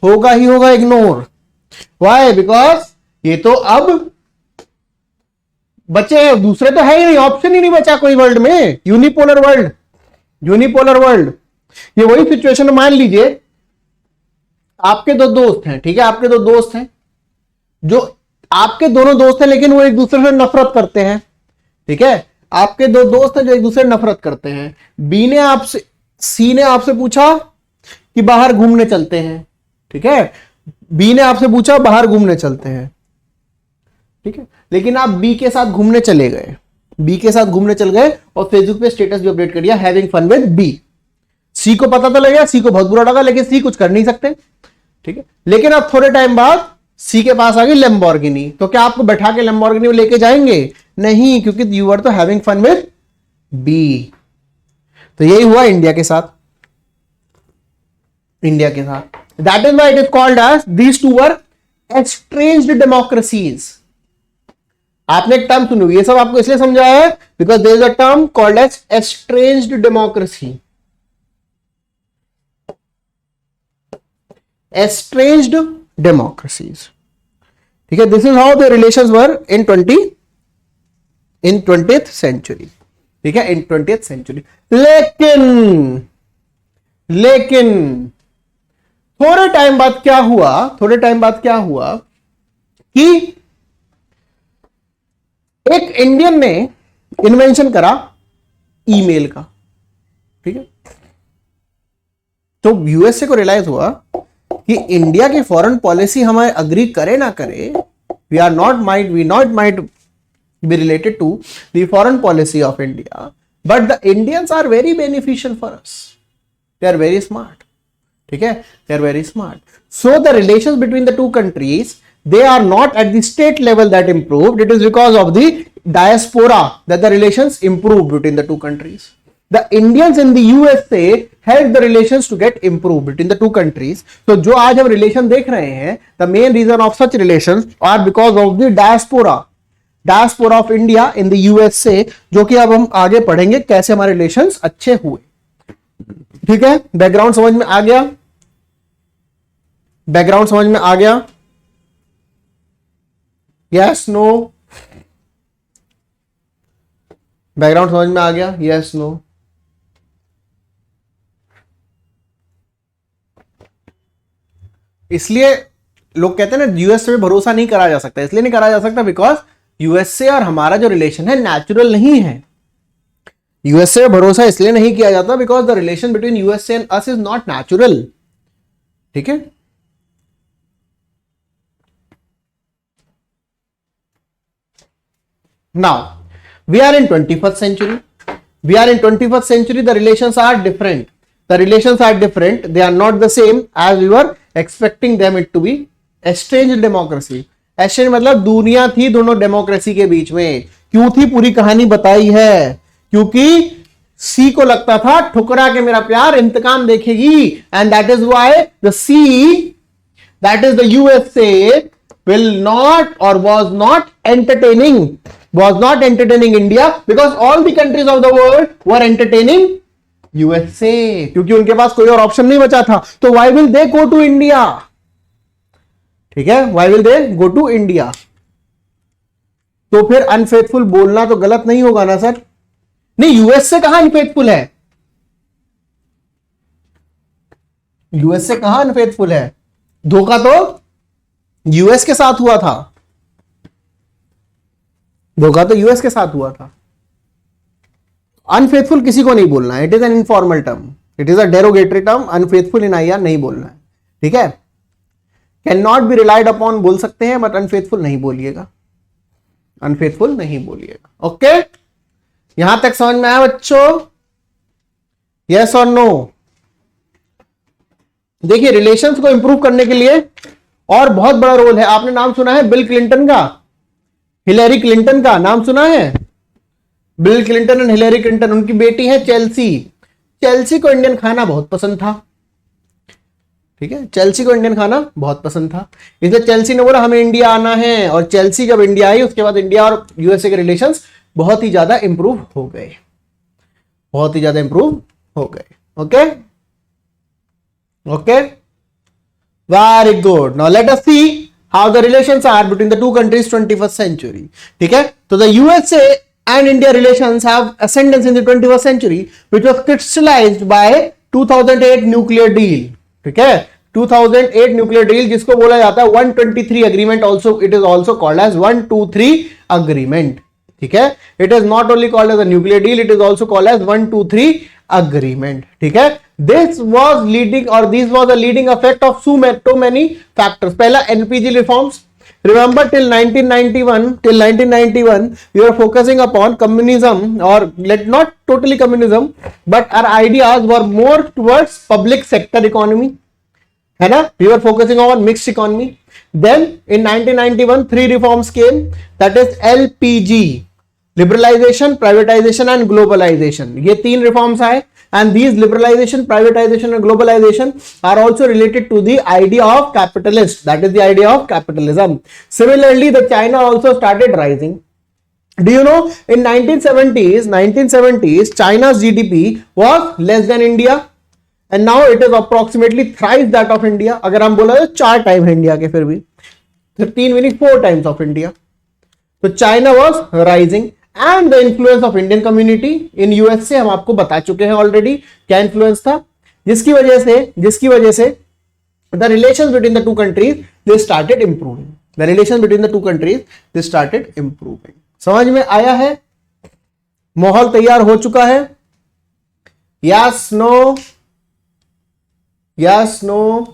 होगा ही होगा इग्नोर। वाई? बिकॉज ये तो अब बचे हैं, दूसरे तो है ही नहीं, ऑप्शन ही नहीं बचा कोई वर्ल्ड में। Unipolar world, unipolar world. ये वही सिचुएशन है, मान लीजिए आपके दो दोस्त हैं, ठीक है, आपके दो दोस्त हैं, जो आपके दोनों दोस्त हैं लेकिन वो एक दूसरे से नफरत करते हैं, ठीक है, आपके दो दोस्त हैं जो एक दूसरे से नफरत करते हैं। सी ने आपसे पूछा कि बाहर घूमने चलते हैं, ठीक है, बी ने आपसे पूछा बाहर घूमने चलते हैं, ठीक है, लेकिन आप बी के साथ घूमने चले गए, बी के साथ घूमने चल गए और फेसबुक पे स्टेटस भी अपडेट कर दिया हैविंग फन विद बी। सी को पता तो लगा, सी को बहुत बुरा लगा, लेकिन सी कुछ कर नहीं सकते, ठीक है। लेकिन अब थोड़े टाइम बाद सी के पास आ गई लैम्बोर्गिनी, तो क्या आपको बैठा के लैम्बोर्गिनी में लेके जाएंगे? नहीं, क्योंकि यू आर तो हैविंग फन विद बी। तो यही हुआ इंडिया के साथ, इंडिया के साथ। That is why it is called as these two were estranged democracies. आपने एक टर्म सुनी, ये सब आपको इसलिए समझाया है because there is a term called as estranged democracy. Estranged democracies, ठीक है। This is how the relations were in 20th century, ठीक है, इन 20th सेंचुरी। लेकिन थोड़े टाइम बाद क्या हुआ कि एक इंडियन ने इन्वेंशन करा ईमेल का, ठीक है। तो यूएसए को रियलाइज हुआ कि इंडिया की फॉरेन पॉलिसी हमें अग्री करे ना करे, we not might be related to the foreign policy of India, but the Indians are very beneficial for us, they are very smart, ठीक है, they are very smart. So the relations between the two countries, they are not at the state level that improved. It is because of the diaspora that the relations improved between the two countries. The Indians in the USA helped the relations to get improved between the two countries. So जो आज हम relation देख रहे हैं, the main reason of such relations are because of the diaspora of India in the USA, जो कि अब हम आगे पढ़ेंगे कैसे हमारे relations अच्छे हुए, ठीक है। बैकग्राउंड समझ में आ गया? बैकग्राउंड समझ में आ गया? Yes no? बैकग्राउंड समझ में आ गया? Yes no? इसलिए लोग कहते हैं ना यूएसए पे भरोसा नहीं करा जा सकता, इसलिए नहीं करा जा सकता बिकॉज यूएसए और हमारा जो रिलेशन है नेचुरल नहीं है। यूएसए पे भरोसा इसलिए नहीं किया जाता because the relation between USA and us is not natural, ठीक है। Now, we are in 21st century. The relations are different. They are not the same as we were expecting them it to be. Estranged democracy. Estranged मतलब दुनिया थी दोनों democracy के बीच में। क्यों थी? पूरी कहानी बताई है। क्योंकि सी को लगता था ठुकरा के मेरा प्यार इंतकाम देखेगी, and that is why the C, that is the USA, will not or was not entertaining India because all the countries of the world were entertaining USA, क्योंकि उनके पास कोई और ऑप्शन नहीं बचा था। तो why will they go to India? ठीक है, why will they go to India? तो फिर अनफेथफुल बोलना तो गलत नहीं होगा ना सर? नहीं, यूएसए कहां अनफेथफुल है? यूएसए कहां अनफेथफुल है? धोखा तो यूएस के साथ हुआ था, धोखा तो यूएस के साथ हुआ था। अनफेथफुल किसी को नहीं बोलना है, it is an informal term, it is a derogatory term. Unfaithful in IR नहीं बोलना है, ठीक है। Can not be relied upon बोल सकते हैं, बट अनफेथफुल नहीं बोलिएगा, अनफेथफुल नहीं बोलिएगा। ओके, यहां तक समझ में आया बच्चों? यस और नो? देखिए, रिलेशंस को इंप्रूव करने के लिए और बहुत बड़ा रोल है। आपने नाम सुना है बिल क्लिंटन का, हिलरी क्लिंटन का नाम सुना है? Bill Clinton and Hillary Clinton, उनकी बेटी है चेल्सी। चेल्सी को इंडियन खाना बहुत पसंद था, ठीक है, चेल्सी को इंडियन खाना बहुत पसंद था, इसलिए चेल्सी ने बोला हमें इंडिया आना है। और चेल्सी जब इंडिया आई उसके बाद इंडिया और यूएसए के रिलेशंस बहुत ही ज्यादा इंप्रूव हो गए, बहुत ही ज्यादा इंप्रूव हो गए। Okay okay, Very good. Now let us see how the relations are between the two countries 21st century. ठीक है, तो the USA and India relations have ascendance in the 21st century, which was crystallized by 2008 nuclear deal. ठीक है, 2008 nuclear deal जिसको बोला जाता है 123 agreement, also it is also called as 123 agreement. ठीक है, it is not only called as a nuclear deal, it is also called as 123 agreement. ठीक है, this was leading or this was a leading effect of so many factors. पहला NPG reforms. Remember till 1991 we were focusing upon communism, or let not totally communism, but our ideas were more towards public sector economy, है ना, we were focusing on mixed economy. Then in 1991 three reforms came, that is LPG, liberalization, privatization and globalization. ये तीन reforms आए, and these liberalization, privatization and globalization are also related to the idea of capitalist, that is the idea of capitalism. Similarly, the China also started rising. Do you know in 1970s China's GDP was less than India, and now it is approximately thrice that of India. अगर हम बोला तो 4 time है India के, फिर भी 13 meaning 4 times of India. तो China was rising. And the influence of Indian community in USA हम आपको बता चुके हैं ऑलरेडी क्या इन्फ्लुएंस था, जिसकी वजह से the relations between the two countries they started improving. The relations between the two countries they started improving. समझ में आया है? माहौल तैयार हो चुका है? Yes no, yes no,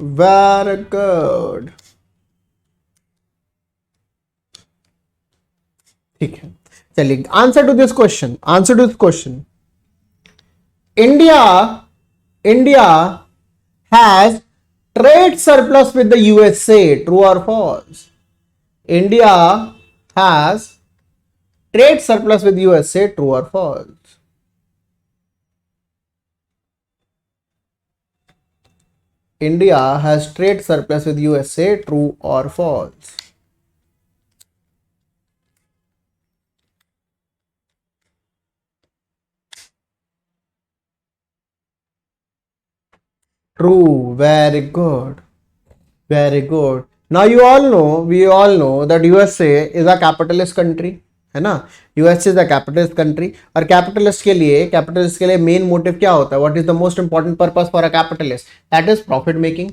very good. ठीक है, चलिए answer to this question. India has trade surplus with the USA, true और false? India has trade surplus with USA, true और false? India has trade surplus with USA, true और false? True, very good, very good. Now we all know that USA is a capitalist country, है ना. USA is a capitalist country, और capitalist के लिए main motive क्या होता है? What is the most important purpose for a capitalist? That is profit making.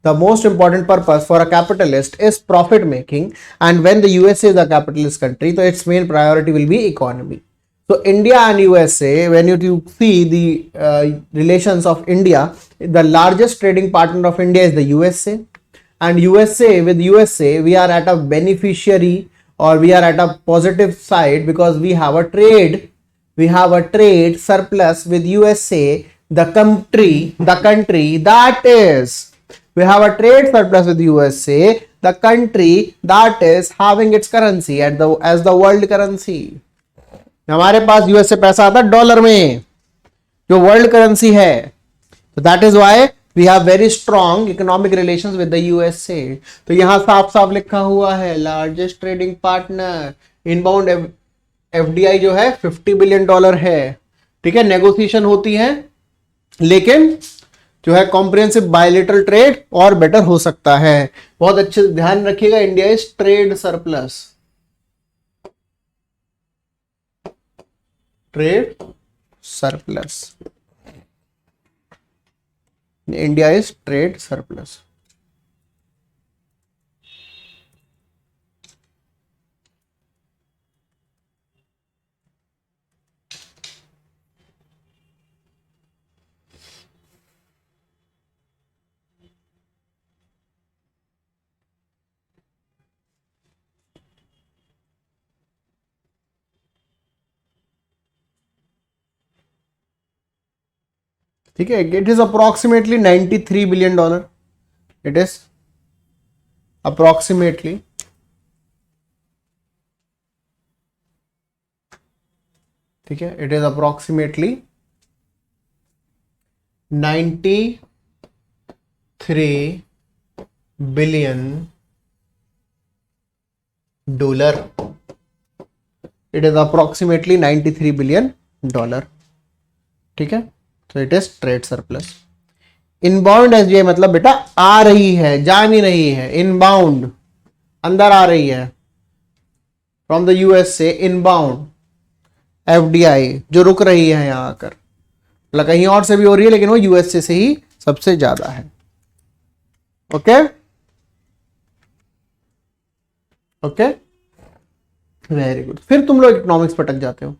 The most important purpose for a capitalist is profit making, and when the USA is a capitalist country, so its main priority will be economy. So India and USA, when you see the relations of India, the largest trading partner of India is the USA, and with USA we are at a beneficiary, or we are at a positive side, because we have a trade surplus with USA, the country that is, we have a trade surplus with USA, the country that is having its currency as the world currency. हमारे पास US से पैसा आता है dollar में, जो world currency है. तो that is why we have very strong economic relations with the USA. तो यहां साफ साफ लिखा हुआ है largest trading partner. Inbound FDI जो है $50 बिलियन है. ठीक है, नेगोशिएशन होती है, लेकिन जो है कॉम्प्रिहेंसिव बायलैटरल ट्रेड और बेटर हो सकता है. बहुत अच्छे ध्यान रखिएगा, India is trade surplus. Trade surplus. India is trade surplus. ठीक है, it is approximately $93 billion. It is approximately, ठीक है, it is approximately $93 billion. It is approximately $93 billion. ठीक है, so it is trade surplus. Inbound SBI मतलब बेटा आ रही है, जा नहीं रही है, इनबाउंड अंदर आ रही है, फ्रॉम द यूएस से इनबाउंड एफडीआई जो रुक रही है यहां आकर, मतलब कहीं और से भी हो रही है लेकिन वो यूएसए से ही सबसे ज्यादा है। Okay okay, very good. फिर तुम लोग इकोनॉमिक्स पटक जाते हो,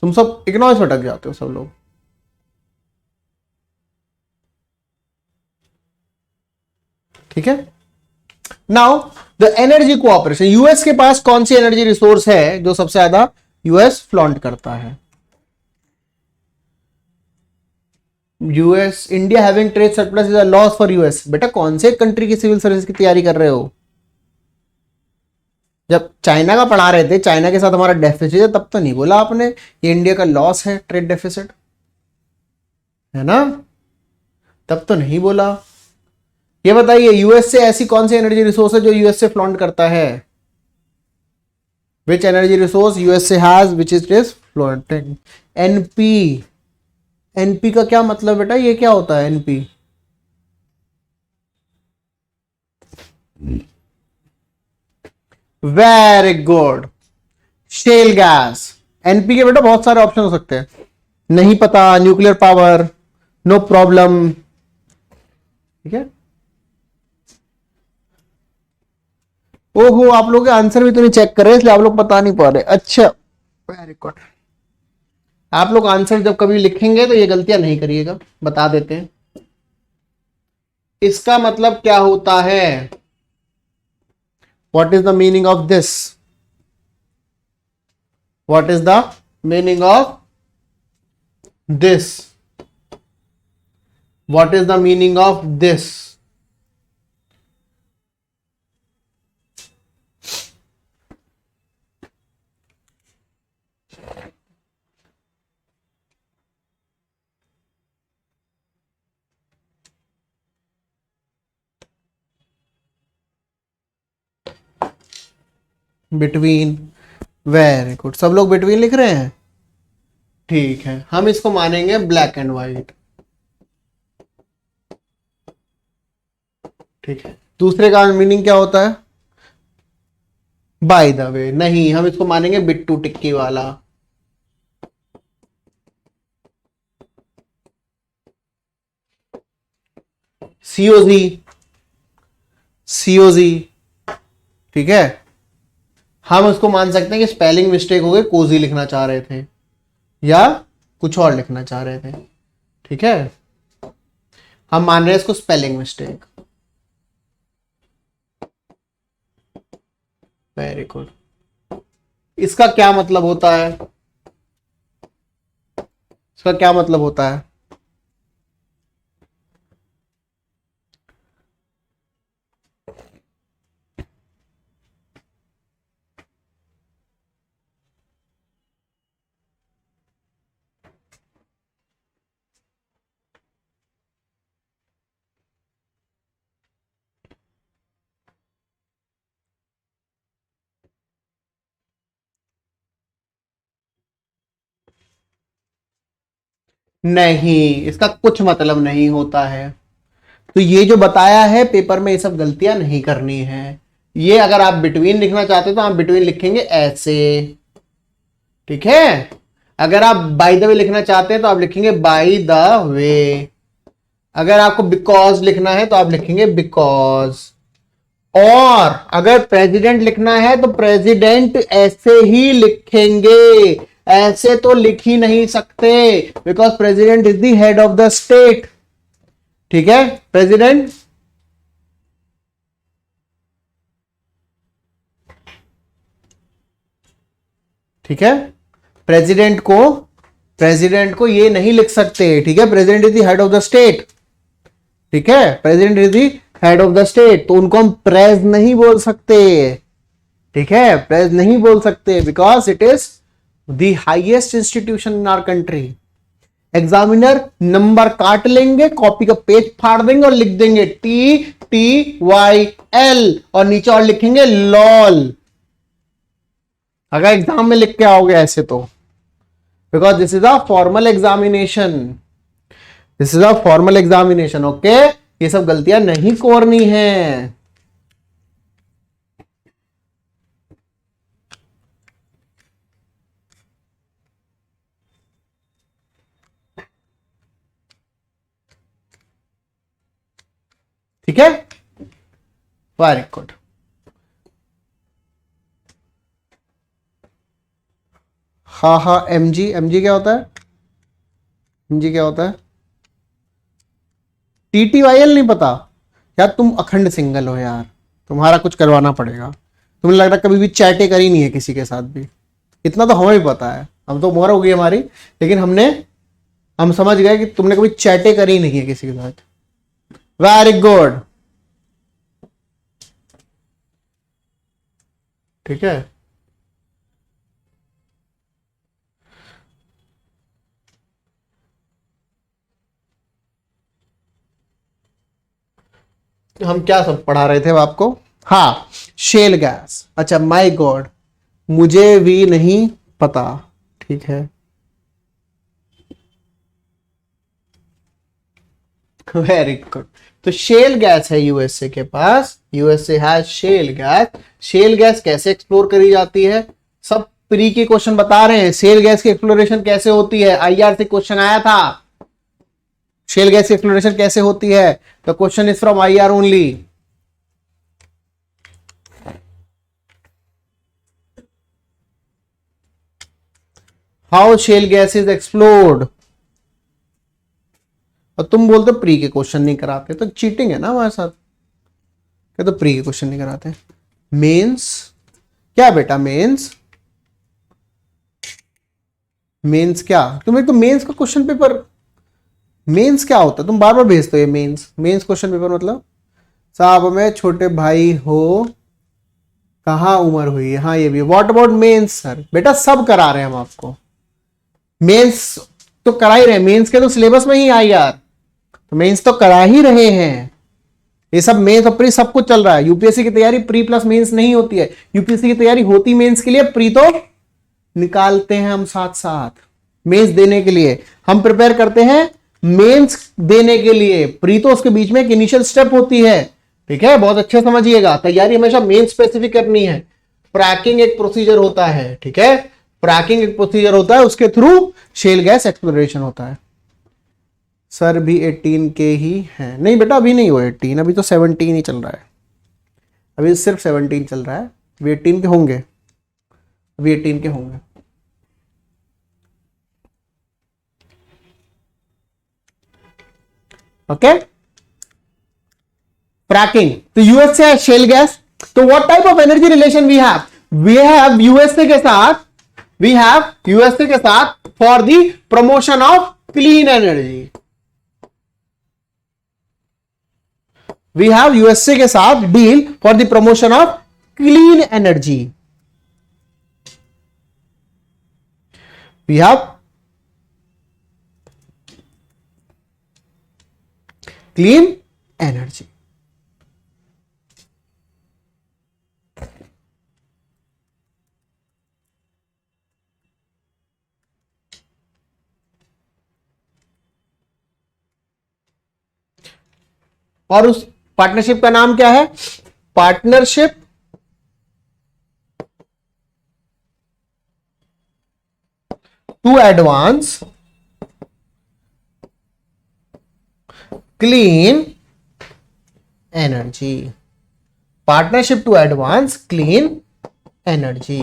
तुम सब इकोनॉमिक्स पटक जाते हो सब लोग। ठीक है, now the energy cooperation, US के पास कौन सी एनर्जी रिसोर्स है जो सबसे ज्यादा यूएस फ्लॉन्ट करता है? US, India having trade surplus is a loss for US. बेटा कौन से कंट्री की सिविल सर्विस की तैयारी कर रहे हो? जब चाइना का पढ़ा रहे थे, चाइना के साथ हमारा डेफिसिट है, तब तो नहीं बोला आपने ये इंडिया का लॉस है, ट्रेड डेफिसिट है ना, तब तो नहीं बोला। ये बताइए यूएस से ऐसी कौन सी एनर्जी रिसोर्स है जो यूएस से फ्लॉन्ट करता है? विच एनर्जी रिसोर्स यूएस से has which is flaunting? NP. NP का क्या मतलब बेटा, ये क्या होता है NP? Very good, shell gas. NP के बेटा बहुत सारे ऑप्शन हो सकते हैं, नहीं पता, न्यूक्लियर पावर, नो प्रॉब्लम। ठीक है, ओहो आप लोग के आंसर भी तो नहीं चेक कर रहे इसलिए आप लोग बता नहीं पा रहे। अच्छा वेरी गुड, आप लोग आंसर जब कभी लिखेंगे तो ये गलतियां नहीं करिएगा, बता देते हैं। इसका मतलब क्या होता है? What is the meaning of this? What is the meaning of this? What is the meaning of this? Between, very good, सब लोग बिटवीन लिख रहे हैं। ठीक है, हम इसको मानेंगे ब्लैक एंड व्हाइट। ठीक है, दूसरे का मीनिंग क्या होता है? बाय द वे, नहीं, हम इसको मानेंगे बिट्टू टिक्की वाला। COG, COG. ठीक है, हम उसको मान सकते हैं कि स्पेलिंग मिस्टेक हो गई, कोजी लिखना चाह रहे थे या कुछ और लिखना चाह रहे थे। ठीक है, हम मान रहे हैं इसको स्पेलिंग मिस्टेक। वेरी गुड, इसका क्या मतलब होता है? इसका क्या मतलब होता है? नहीं, इसका कुछ मतलब नहीं होता है। तो ये जो बताया है पेपर में, ये सब गलतियां नहीं करनी है। ये अगर आप बिटवीन लिखना चाहते हो तो आप बिटवीन लिखेंगे ऐसे। ठीक है, अगर आप बाय द वे लिखना चाहते हैं तो आप लिखेंगे बाय द वे। अगर आपको बिकॉज लिखना है तो आप लिखेंगे बिकॉज। और अगर प्रेसिडेंट लिखना है तो प्रेसिडेंट ऐसे ही लिखेंगे, ऐसे तो लिख ही नहीं सकते, because president is the head of the state. ठीक है, प्रेसिडेंट, ठीक है, प्रेसिडेंट को ये नहीं लिख सकते। ठीक है, president is the head of the state. ठीक है, president is the head of the state, तो उनको हम प्रेज नहीं बोल सकते। ठीक है, प्रेज नहीं बोल सकते because it is the highest institution in our country. Examiner number काट लेंगे, कॉपी का पेज फाड़ देंगे और लिख देंगे TTYL और नीचे और लिखेंगे लॉल। अगर एग्जाम में लिख के आओगे ऐसे तो, because this is a formal examination. This is a formal examination, okay. ये सब गलतियां नहीं करनी है। ठीक है, वेरी गुड। हाँ हाँ, एमजी, एमजी क्या होता है? एमजी क्या होता है? टीटीवाईएल नहीं पता? यार तुम अखंड सिंगल हो यार, तुम्हारा कुछ करवाना पड़ेगा। तुम्हें लग रहा कभी भी चैटे करी नहीं है किसी के साथ भी? इतना तो हमें भी पता है, हम तो उम्र हो गई हमारी, लेकिन हम समझ गए कि तुमने कभी चैटे करी नहीं है किसी के साथ। वेरी गुड, ठीक है। हम क्या सब पढ़ा रहे थे अब आपको? हाँ, शेल गैस। अच्छा, माय गॉड, मुझे भी नहीं पता, ठीक है। Very good. तो शेल गैस है यूएसए के पास, USA has shale gas. Shale gas कैसे एक्सप्लोर करी जाती है? सब प्री के क्वेश्चन बता रहे हैं। शेल गैस की एक्सप्लोरेशन कैसे होती है? आईआर से क्वेश्चन आया था, शेल गैस की एक्सप्लोरेशन कैसे होती है? The question is from IR only. How shall gas is explored. और तुम बोलते प्री के क्वेश्चन नहीं कराते, तो चीटिंग है ना हमारे साथ। क्या तो प्री के क्वेश्चन नहीं कराते? मेंस क्या बेटा? मेंस, मेंस क्या? तुम एक तो मेंस का क्वेश्चन पेपर, मेंस क्या होता है? तुम बार बार भेजते हो ये मेंस, मेंस क्वेश्चन पेपर मतलब। साहब में छोटे भाई हो, कहाँ उम्र हुई है? हाँ ये भी। What about mains sir? बेटा सब करा रहे हैं हम आपको, मेंस तो करा ही रहे हैं, मेंस के तो सिलेबस में ही आई यार, तो मेंस तो करा ही रहे हैं। ये सब मेंस और प्री सब कुछ चल रहा है। यूपीएससी की तैयारी प्री प्लस मेंस नहीं होती है, यूपीएससी की तैयारी होती मेंस के लिए, प्री तो निकालते हैं हम साथ साथ। मेंस देने के लिए हम प्रिपेयर करते हैं, मेंस देने के लिए प्री तो उसके बीच में एक इनिशियल स्टेप होती है, ठीक है। बहुत अच्छे समझिएगा, तैयारी हमेशा मेन स्पेसिफिक करनी है। प्रैकिंग एक प्रोसीजर होता है, ठीक है। प्रैकिंग एक प्रोसीजर होता है, उसके थ्रू शेल गैस एक्सप्लोरेशन होता है। सर भी 18 के ही हैं? नहीं बेटा, अभी नहीं हुआ 18, अभी तो 17 ही चल रहा है। अभी सिर्फ 17 चल रहा है, अभी 18 के होंगे, अभी 18 के होंगे। Okay, fracking. तो यूएसए है शेल गैस। तो what type of energy relation we have? We have USA के साथ, वी हैव यूएसए के साथ for the promotion of clean energy. We have USA के साथ deal for the promotion of clean energy. We have clean energy. और उस partnership का नाम क्या है? Partnership to advance clean energy. Partnership to advance clean energy.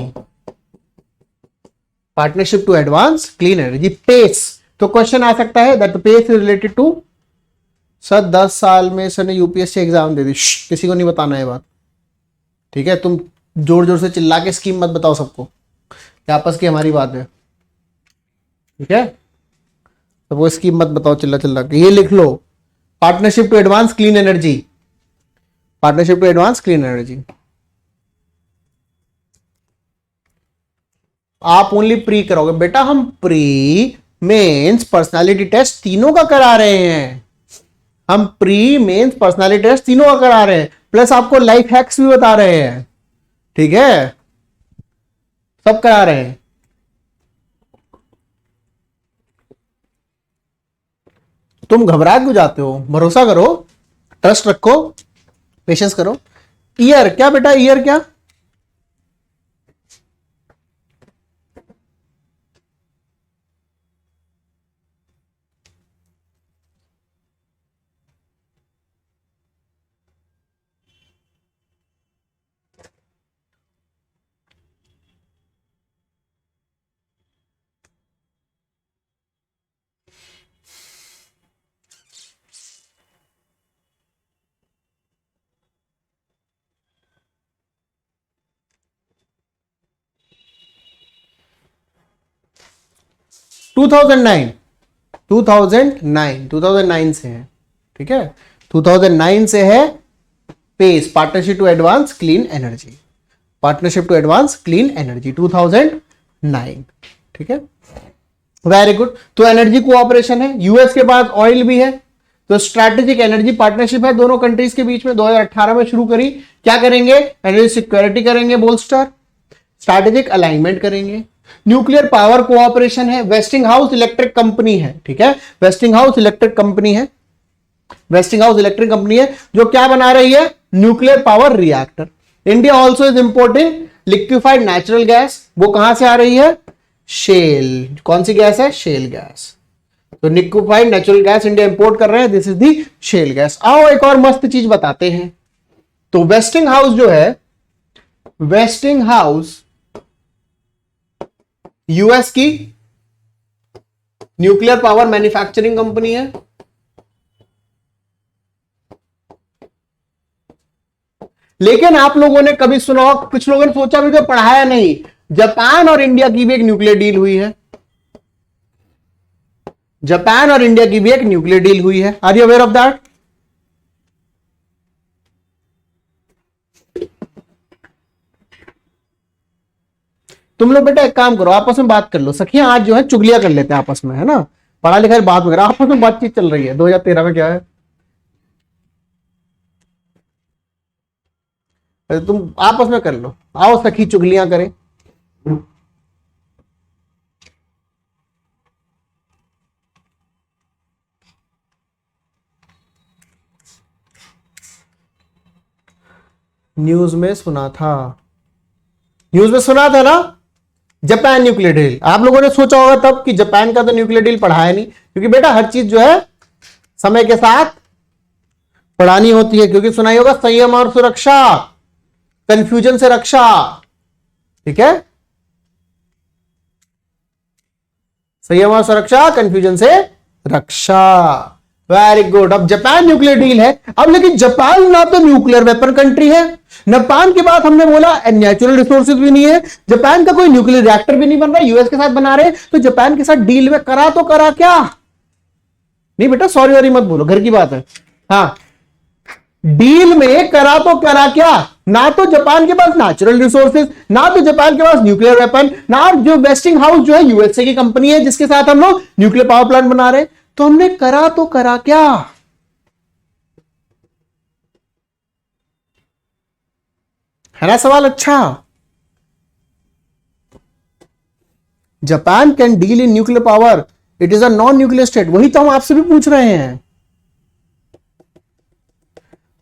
Partnership to advance clean energy. PACE, तो question आ सकता है that PACE is related to. Sir 10 साल में सर ने यूपीएससी एग्जाम दे दी, किसी को नहीं बताना है बात, ठीक है। तुम जोर जोर से चिल्ला के स्कीम मत बताओ सबको, आपस की हमारी बात है, ठीक है। तो वो स्कीम मत बताओ चिल्ला चिल्ला के। ये लिख लो, partnership to advance clean energy, partnership to advance clean energy. आप ओनली प्री करोगे बेटा? हम प्री, मेंस, पर्सनालिटी टेस्ट तीनों का करा रहे हैं। हम प्री, मेंस, पर्सनालिटी टेस्ट तीनों का करा रहे हैं, प्लस आपको लाइफ हैक्स भी बता रहे हैं, ठीक है। सब करा रहे हैं। तुम घबरा क्यों जाते हो? भरोसा करो, ट्रस्ट रखो, पेशेंस करो। ईयर क्या बेटा, ईयर क्या? टू 2009 से है, ठीक है। 2009 से है PACE, partnership to advance clean energy, partnership to advance clean energy 2009, ठीक है। Very good. तो एनर्जी कोऑपरेशन है, यूएस के पास ऑयल भी है, तो स्ट्रैटेजिक एनर्जी पार्टनरशिप है दोनों कंट्रीज के बीच में, 2018 में शुरू करी। क्या करेंगे? एनर्जी सिक्योरिटी करेंगे बोल्स्टर, स्ट्रैटेजिक अलाइनमेंट करेंगे। न्यूक्लियर पावर कोऑपरेशन है, वेस्टिंग हाउस इलेक्ट्रिक कंपनी है, ठीक है, वेस्टिंग हाउस इलेक्ट्रिक कंपनी है, वेस्टिंग हाउस इलेक्ट्रिक कंपनी है जो क्या बना रही है? Nuclear power reactor. India also is importing liquefied natural gas, वो कहां से आ रही है? शेल। कौन सी गैस है? Shale gas. तो liquefied natural gas India import कर रहे हैं, this is the shell gas. आओ एक और मस्त चीज बताते हैं। तो वेस्टिंग हाउस जो है, वेस्टिंग हाउस यूएस की न्यूक्लियर पावर मैन्युफैक्चरिंग कंपनी है, लेकिन आप लोगों ने कभी सुना, कुछ लोगों ने सोचा भी तो पढ़ाया नहीं, जापान और इंडिया की भी एक न्यूक्लियर डील हुई है, जापान और इंडिया की भी एक न्यूक्लियर डील हुई है। Are you aware of that? तुम लोग बेटा एक काम करो, आपस में बात कर लो, सखियां आज जो है चुगलियां कर लेते हैं आपस में, है ना, पढ़ा लिखा बात वगैरह आपस में बातचीत चल रही है। 2013 में क्या है? तुम आपस में कर लो, आओ सखी चुगलियां करें। न्यूज में सुना था, न्यूज में सुना था ना, जापान न्यूक्लियर डील। आप लोगों ने सोचा होगा तब कि जापान का तो न्यूक्लियर डील पढ़ाया नहीं, क्योंकि बेटा हर चीज जो है समय के साथ पढ़ानी होती है। क्योंकि सुनाई होगा संयम और सुरक्षा, कंफ्यूजन से रक्षा, ठीक है, संयम और सुरक्षा, कंफ्यूजन से रक्षा। Very good. अब जापान न्यूक्लियर डील है, अब लेकिन जापान ना तो न्यूक्लियर वेपन कंट्री है, जापान के बाद हमने बोला नेचुरल रिसोर्सेज भी नहीं है, जापान का कोई न्यूक्लियर रिएक्टर भी नहीं बन रहा, यूएस के साथ बना रहे, तो जापान के साथ डील में करा तो करा क्या? नहीं बेटा सॉरी वॉरी मत बोलो, घर की बात है। हाँ, डील में करा तो करा क्या? ना तो जापान के पास नेचुरल रिसोर्सेज, ना तो जापान के पास न्यूक्लियर वेपन, ना जो वेस्टिंग हाउस जो है यूएसए की कंपनी है जिसके साथ हम लोग न्यूक्लियर पावर प्लांट बना रहे, तो हमने करा तो करा क्या? है ना सवाल? अच्छा, Japan can deal in nuclear power, it is a non nuclear state, वही तो हम आपसे भी पूछ रहे हैं।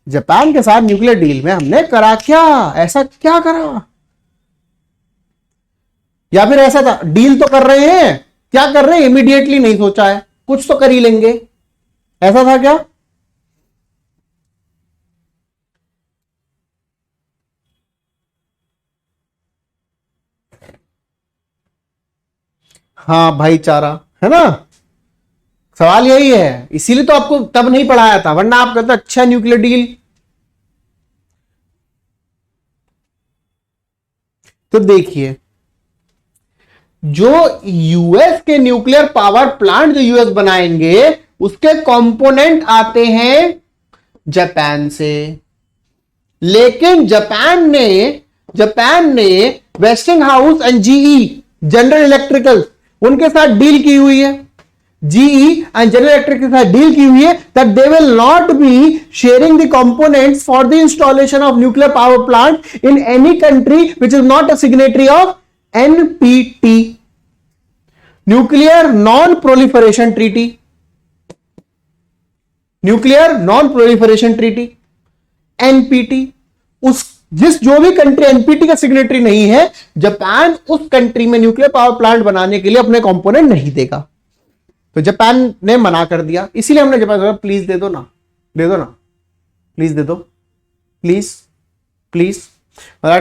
जापान के साथ न्यूक्लियर डील में हमने करा क्या? ऐसा क्या करा? या फिर ऐसा था डील तो कर रहे हैं, क्या कर रहे हैं इमीडिएटली नहीं सोचा है, कुछ तो कर ही लेंगे, ऐसा था क्या? हाँ भाईचारा, है ना, सवाल यही है, इसीलिए तो आपको तब नहीं पढ़ाया था, वरना आप कहते अच्छा न्यूक्लियर डील। तो देखिए, जो यूएस के न्यूक्लियर पावर प्लांट जो यूएस बनाएंगे उसके कंपोनेंट आते हैं जापान से, लेकिन जापान ने wasting house and GE general electrical उनके साथ डील की हुई है, जीई एंड जनरल इलेक्ट्रिक के साथ डील की हुई है that they will not be sharing the components for the installation of nuclear power plant in any country which is not a signatory of NPT, nuclear non proliferation treaty. Nuclear non proliferation treaty, NPT. उस जो भी country NPT का signatory नहीं है, Japan उस country में nuclear power plant बनाने के लिए अपने कंपोनेंट नहीं देगा। तो जापान ने मना कर दिया, इसीलिए हमने जापान को प्लीज दे दो ना, दे दो ना, प्लीज दे दो, प्लीज प्लीज।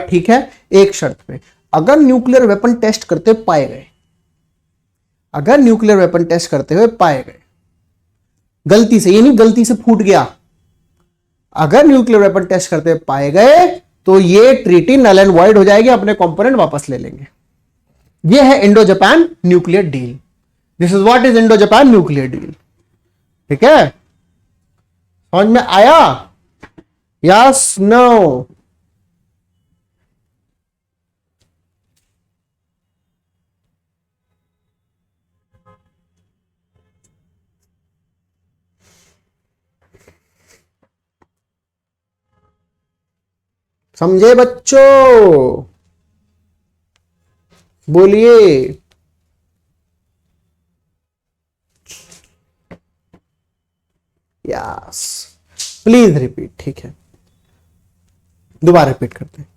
ठीक है, एक शर्त पे, अगर न्यूक्लियर वेपन टेस्ट करते पाए गए, अगर न्यूक्लियर वेपन टेस्ट करते हुए पाए गए गलती से, ये नहीं गलती से फूट गया, अगर न्यूक्लियर वेपन टेस्ट करते हुए पाए गए तो ये ट्रीटी नल एंड वॉइड हो जाएगी, अपने कंपोनेंट वापस ले लेंगे। ये है Indo Japan nuclear deal. This is what is Indo Japan nuclear deal. ठीक है, समझ में आया? Yes, no? समझे बच्चों? बोलिए। Yes, please repeat. ठीक है, दोबारा रिपीट करते हैं।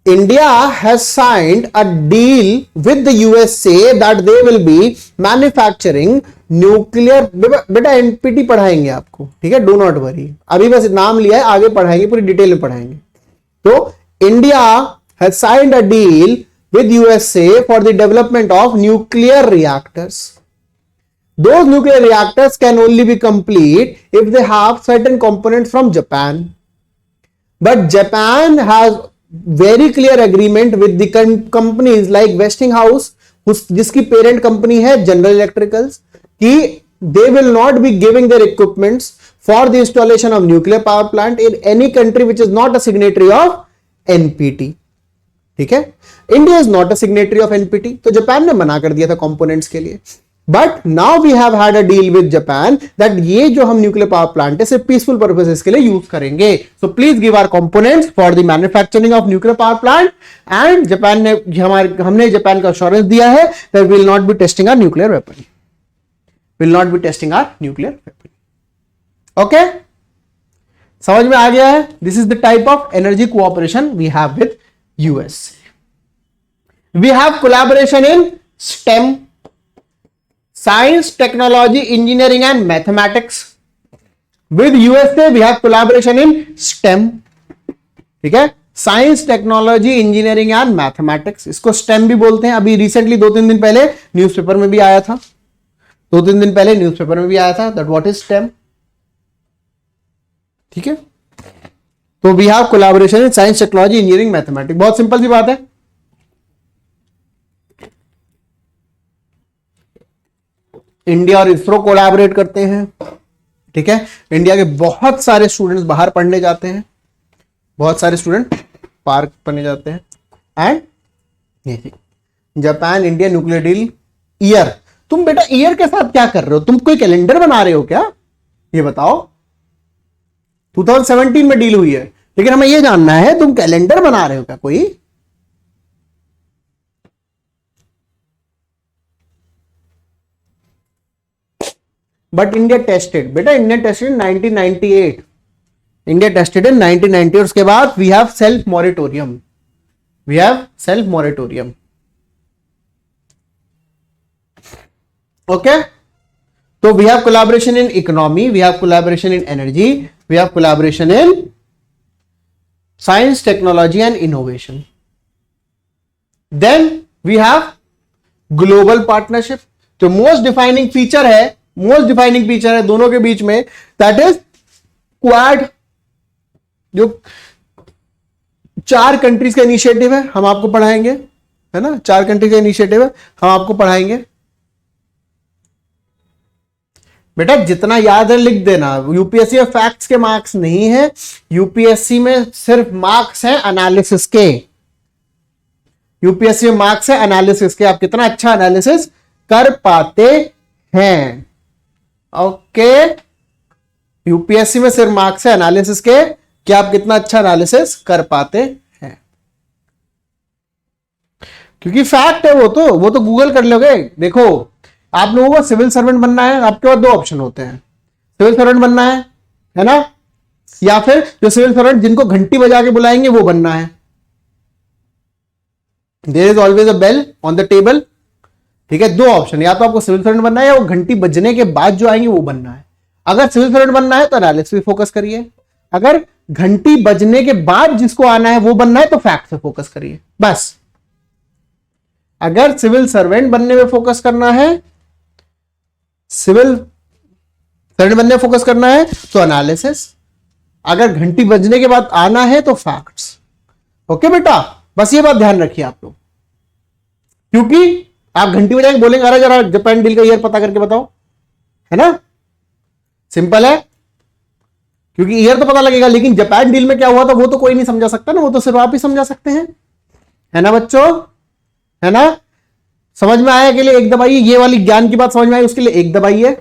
India has signed a deal with the USA that they will be manufacturing nuclear. बेटा एनपीटी पढ़ाएंगे आपको, ठीक है, डो नॉट वरी, अभी बस नाम लिया है, आगे पढ़ाएंगे, पूरी डिटेल में पढ़ाएंगे। तो India has signed a deal with USA for the development of nuclear reactors. Those nuclear reactors can only be complete if they have certain components from Japan. But Japan has very clear agreement with the companies like Westinghouse, जिसकी parent company है General Electricals, कि they will not be giving their equipments for the installation of nuclear power plant in any country which is not a signatory of NPT. ठीक है, India is not a signatory of NPT, तो Japan ने मना कर दिया था components के लिए। But now we have had a deal with Japan that ये जो हम न्यूक्लियर पावर प्लांट है सिर्फ पीसफुल पर्पसेस के लिए यूज करेंगे। So please give our components for the manufacturing of nuclear power plant. And Japan ने हमने जापान का अश्योरेंस दिया है that will not be testing our nuclear weapon, will not be testing our nuclear weapon. Okay, समझ में आ गया है? This is the type of energy cooperation we have with USA. We have collaboration in STEM, science, technology, engineering and mathematics. With USA we have collaboration in STEM. ठीक है, science, technology, engineering and mathematics, इसको STEM भी बोलते हैं। अभी recently 2-3 दिन पहले newspaper में भी आया था, 2-3 दिन पहले न्यूज़पेपर में भी आया था दैट व्हाट इज STEM। ठीक है, तो we have collaboration in science, technology, engineering, mathematics. बहुत सिंपल सी बात है। इंडिया और इसरो कोलैबोरेट करते हैं। ठीक है, इंडिया के बहुत सारे स्टूडेंट्स बाहर पढ़ने जाते हैं, बहुत सारे स्टूडेंट बाहर पढ़ने जाते हैं। And Japan India nuclear deal year. तुम बेटा ईयर के साथ क्या कर रहे हो? तुम कोई कैलेंडर बना रहे हो क्या? ये बताओ। 2017 में डील हुई है, लेकिन हमें यह जानना है तुम कैलेंडर बना रहे हो क्या कोई? बट इंडिया टेस्टेड, बेटा India tested in 1998, India tested in 1990। उसके बाद we have self moratorium, we have self moratorium. Okay, तो we have collaboration in economy, we have collaboration in energy, we have collaboration in science, technology and innovation. Then we have global partnership. जो most defining feature है दोनों के बीच में, that is quad. जो 4 countries का initiative है, हम आपको पढ़ाएंगे, है ना, 4 कंट्रीज का इनिशिएटिव है, हम आपको पढ़ाएंगे। बेटा जितना याद है लिख देना। यूपीएससी में फैक्ट्स के मार्क्स नहीं है, यूपीएससी में सिर्फ मार्क्स हैं एनालिसिस के। यूपीएससी में मार्क्स है एनालिसिस के, आप कितना अच्छा एनालिसिस कर पाते हैं। ओके, यूपीएससी में सिर्फ मार्क्स है एनालिसिस के कि आप कितना अच्छा एनालिसिस कर पाते हैं, क्योंकि फैक्ट है वो तो गूगल कर लोगे। देखो, आप लोगों को सिविल सर्वेंट बनना है, आपके पास 2 ऑप्शन होते हैं। सिविल सर्वेंट बनना है ना, या फिर जो सिविल सर्वेंट जिनको घंटी बजा के बुलाएंगे वो बनना है। There is always a bell on the table. ठीक है, दो ऑप्शन, या तो आपको सिविल सर्वेंट बनना है या वो घंटी बजने के बाद जो आएंगे वो बनना है। अगर सिविल सर्वेंट बनना है तो एनालिसिस पे फोकस करिए, अगर घंटी बजने के बाद जिसको आना है वो बनना है तो फैक्ट पे फोकस करिए बस। अगर सिविल सर्वेंट बनने में फोकस करना है, सिविल सर्वेंट बनने में फोकस करना है तो एनालिसिस, अगर घंटी बजने के बाद आना है तो फैक्ट्स। ओके बेटा, बस ये बात ध्यान रखिए आप लोग, क्योंकि आप घंटी बजा के बोलेंगे अरे जरा जापान डील का ईयर पता करके बताओ, है ना, सिंपल है, क्योंकि ईयर तो पता लगेगा, लेकिन जापान डील में क्या हुआ था वो तो कोई नहीं समझा सकता ना, वो तो सिर्फ आप ही समझा सकते हैं, है ना बच्चों, है ना। समझ में आया के लिए एक दबाइए, ये वाली ज्ञान की बात समझ में आई उसके लिए एक दबाइए।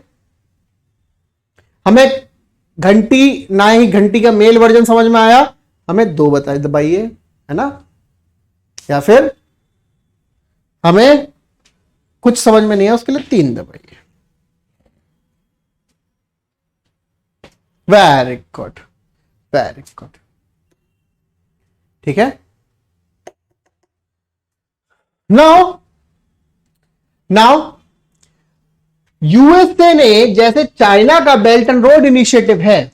हमें घंटी ना ही घंटी का मेल वर्जन समझ में आया, हमें दो बताए दबाइए, है ना, या फिर हमें कुछ समझ में नहीं है उसके लिए तीन दबाइए। वेरी गुड, वेरी गुड, ठीक है। नाउ यूएसए ने, जैसे चाइना का बेल्ट एंड रोड इनिशिएटिव है,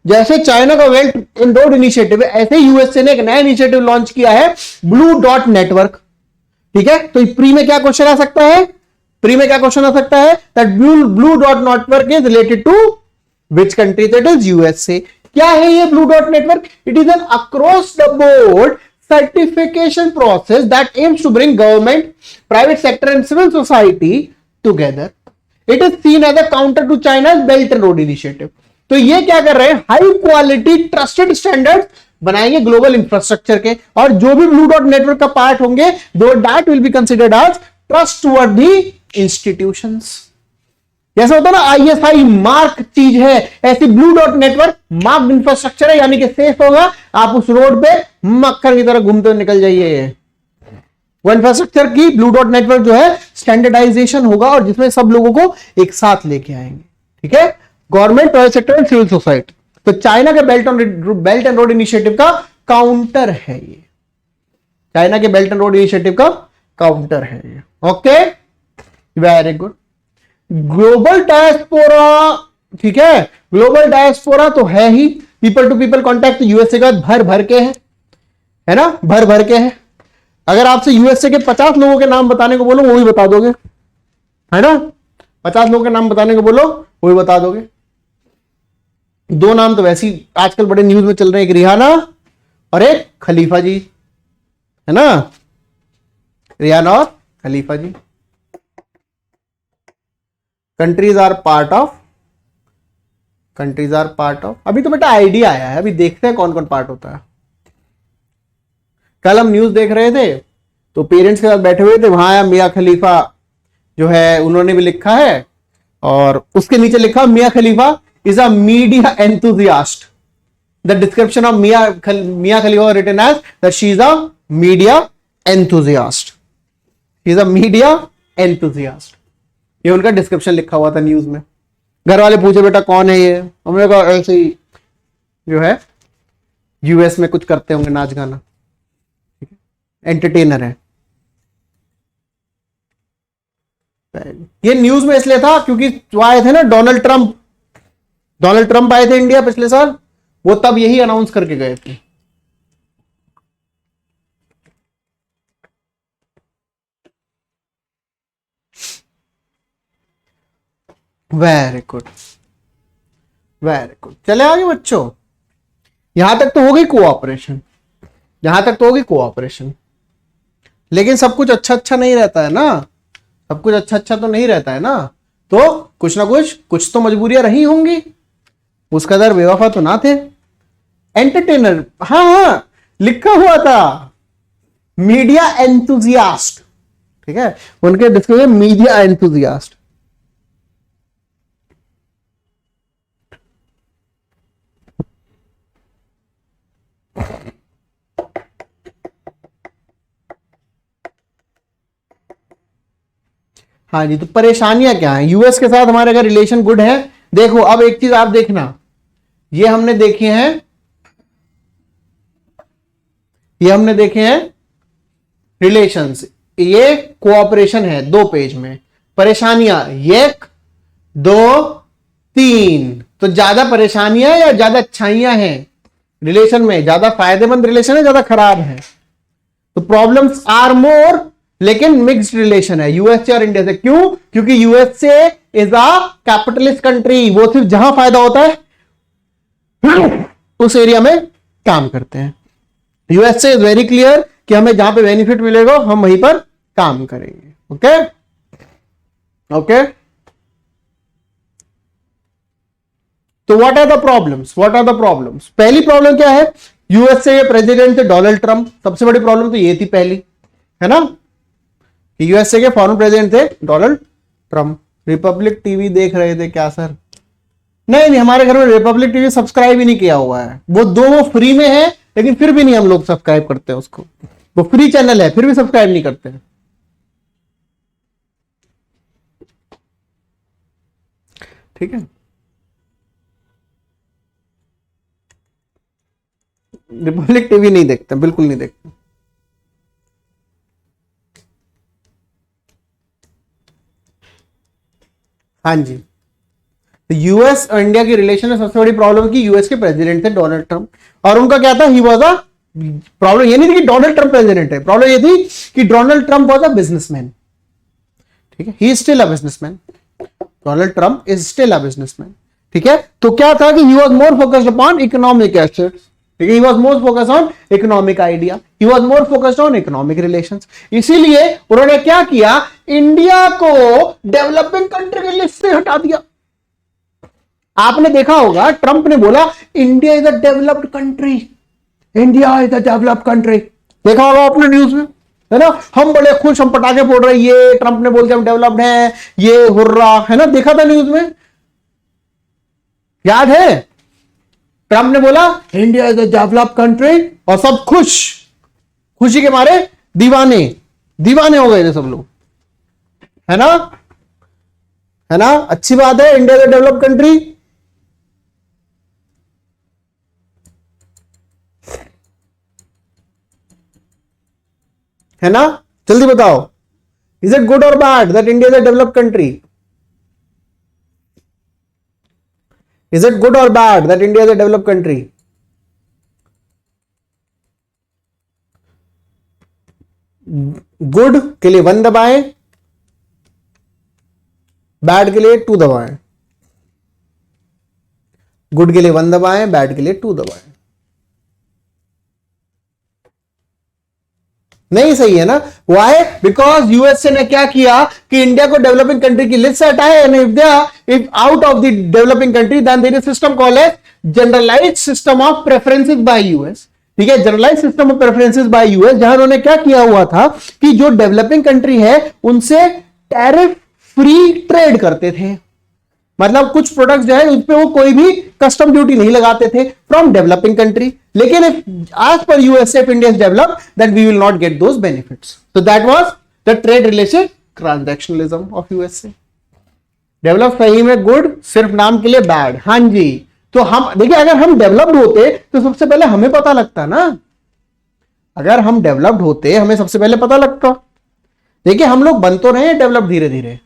जैसे चाइना का बेल्ट एंड रोड इनिशिएटिव है, ऐसे यूएसए ने एक नया इनिशिएटिव लॉन्च किया है, ब्लू डॉट नेटवर्क। ठीक है, तो प्री में क्या क्वेश्चन आ सकता है, प्री में क्या क्वेश्चन आ सकता है, that blue dot network is related to which country, that is USA. क्या है ये blue dot network? It is an across the board certification process that aims to bring government, private sector and civil society together. It is seen as a counter to China's Belt and Road Initiative. तो ये क्या कर रहे हैं, high quality trusted standard बनाएंगे global infrastructure के, और जो भी ब्लू डॉट नेटवर्क का पार्ट होंगे though that will be considered as trustworthy institutions. जैसा होता है ना आईएसआई मार्क चीज है, ऐसी blue dot network mark infrastructure है, यानी कि सेफ होगा, आप उस रोड पे मक्खर की तरह घूमते हुए निकल जाइए। वो इंफ्रास्ट्रक्चर की ब्लू डॉट नेटवर्क जो है स्टैंडर्डाइजेशन होगा और जिसमें सब लोगों को एक साथ लेके आएंगे। ठीक है, government, private sector and civil society. तो चाइना के बेल्ट एंड रोड इनिशिएटिव का काउंटर है ये, चाइना के बेल्ट एंड रोड इनिशिएटिव का काउंटर है ये। Okay, very good. Global diaspora, ठीक है, ग्लोबल डायस्पोरा तो है ही, people to people contact USA का भर भर के है ना, भर भर के है। अगर आपसे यूएसए के 50 लोगों के नाम बताने को बोलो वो भी बता दोगे, है ना, 50 लोगों के नाम बताने को बोलो वो भी बता दोगे। दो नाम तो वैसे ही आजकल बड़े न्यूज में चल रहे हैं, एक रिहाना और एक खलीफा जी, है ना, रिहाना और Khalifa ji. Countries are part of, countries are part of, अभी तो बेटा आइडिया आया है, अभी देखते हैं कौन कौन पार्ट होता है। कल हम न्यूज देख रहे थे तो पेरेंट्स के साथ बैठे हुए थे, वहां आया मियां खलीफा जो है उन्होंने भी लिखा है, और उसके नीचे लिखा Mia Khalifa is a media enthusiast. The description of Mia Khalifa written as that she is a media enthusiast, she is a media enthusiast, ये उनका डिस्क्रिप्शन लिखा हुआ था न्यूज में। घर वाले पूछे बेटा कौन है ये, हमने कहा ऐसे ही जो है यूएस में कुछ करते होंगे नाच गाना, एंटरटेनर है। ये न्यूज में इसलिए था क्योंकि जो आए थे ना डोनाल्ड ट्रंप आए थे इंडिया पिछले साल, वो तब यही अनाउंस करके गए थे। वेरी गुड, वेरी गुड, चले आगे बच्चों, यहां तक तो हो गई कोऑपरेशन, यहां तक तो होगी कोऑपरेशन। लेकिन सब कुछ अच्छा अच्छा नहीं रहता है ना, सब कुछ अच्छा अच्छा तो नहीं रहता है ना, तो कुछ ना कुछ तो मजबूरियां रही होंगी, उस कदर बेवफा तो ना थे। एंटरटेनर, हाँ हाँ लिखा हुआ था मीडिया एंथुजियास्ट, ठीक है, उनके डिस्क्रिप्शन मीडिया एंथुजियास्ट। हाँ जी, तो परेशानियां क्या है यूएस के साथ हमारे, अगर रिलेशन गुड है देखो अब एक चीज आप देखना, ये हमने देखे हैं, ये हमने देखे हैं रिलेशंस, ये कोऑपरेशन है 2 पेज में, परेशानियां 1 2 3, तो ज्यादा परेशानियां या ज्यादा अच्छाइयां हैं रिलेशन में, ज्यादा फायदेमंद रिलेशन है ज्यादा खराब है? तो प्रॉब्लम्स आर मोर, लेकिन मिक्स्ड रिलेशन है यूएसए और इंडिया से। क्यों? क्योंकि USA is a capitalist country, वो सिर्फ जहां फायदा होता है उस एरिया में काम करते हैं। यूएसए इज वेरी क्लियर कि हमें जहां पे बेनिफिट मिलेगा हम वहीं पर काम करेंगे। ओके ओके, तो what are the problems? What are the problems? पहली प्रॉब्लम क्या है? यूएसए प्रेसिडेंट थे डोनाल्ड ट्रंप, सबसे बड़ी प्रॉब्लम तो ये थी पहली, है ना, कि यूएसए के फॉरेन प्रेसिडेंट थे डोनाल्ड ट्रंप। रिपब्लिक टीवी देख रहे थे क्या सर? नहीं, हमारे घर में रिपब्लिक टीवी सब्सक्राइब ही नहीं किया हुआ है, वो दोनों फ्री में है, लेकिन फिर भी नहीं हम लोग सब्सक्राइब करते हैं उसको, वो फ्री चैनल है फिर भी सब्सक्राइब नहीं करते हैं। ठीक है, रिपब्लिक टीवी नहीं देखते, बिल्कुल नहीं देखते। हाँ जी, तो यूएस और इंडिया की रिलेशन में सबसे बड़ी प्रॉब्लम की यूएस के प्रेसिडेंट थे डोनाल्ड ट्रंप, और उनका क्या था? ही वाज अ, प्रॉब्लम ये नहीं थी कि डोनाल्ड ट्रंप प्रेसिडेंट है, प्रॉब्लम ये थी कि Donald Trump was a businessman. ठीक है, he is still a businessman, Donald Trump is still a businessman. ठीक है, तो क्या था कि he was more focused upon economic assets, ठीक है, he was more focused on economic idea, he was more focused on economic relations. इसीलिए उन्होंने क्या किया? इंडिया को डेवलपिंग कंट्री की लिस्ट से हटा दिया। आपने देखा होगा ट्रंप ने बोला India is a developed country, India is a developed country, देखा होगा आपने न्यूज में, है ना, हम बड़े खुश, हम पटाखे फोड़ रहे, ये ट्रंप ने बोल के हम डेवलप्ड हैं, ये हुर्रा, है ना, देखा था न्यूज में, याद है? ट्रंप ने बोला India is a developed country और सब खुश, खुशी के मारे दीवाने दीवाने हो गए थे सब लोग, है ना, है ना, अच्छी बात है, India is a developed country. है ना, जल्दी बताओ, इज इट गुड और bad that India is a developed country? Is it good और bad that India is a developed country? Good के लिए 1 दबाएं, बैड के लिए 2 दबाएं, गुड के लिए 1 दबाएं, बैड के लिए 2 दबाएं। नहीं सही है ना? वाई? बिकॉज यूएसए ने क्या किया कि इंडिया को डेवलपिंग कंट्री की लिस्ट से हटाए, and if out of the developing country then there is system called as generalized system of preferences by US. ठीक है, generalize system of preferences by US, जहां उन्होंने क्या किया हुआ था कि जो डेवलपिंग कंट्री है उनसे टैरिफ फ्री ट्रेड करते थे, मतलब कुछ प्रोडक्ट्स जो है उस पे वो कोई भी कस्टम ड्यूटी नहीं लगाते थे फ्रॉम डेवलपिंग कंट्री। लेकिन as per US, if India is developed, then we will not get those benefits. So that was the trade relation transactionalism of USA. Develop सही में गुड, सिर्फ नाम के लिए बैड। हाँ जी, तो हम देखिए, अगर हम डेवलप्ड होते तो सबसे पहले हमें पता लगता ना, अगर हम डेवलप्ड होते हमें सबसे पहले पता लगता। देखिए, हम लोग बन तो रहे हैं डेवलप धीरे धीरे,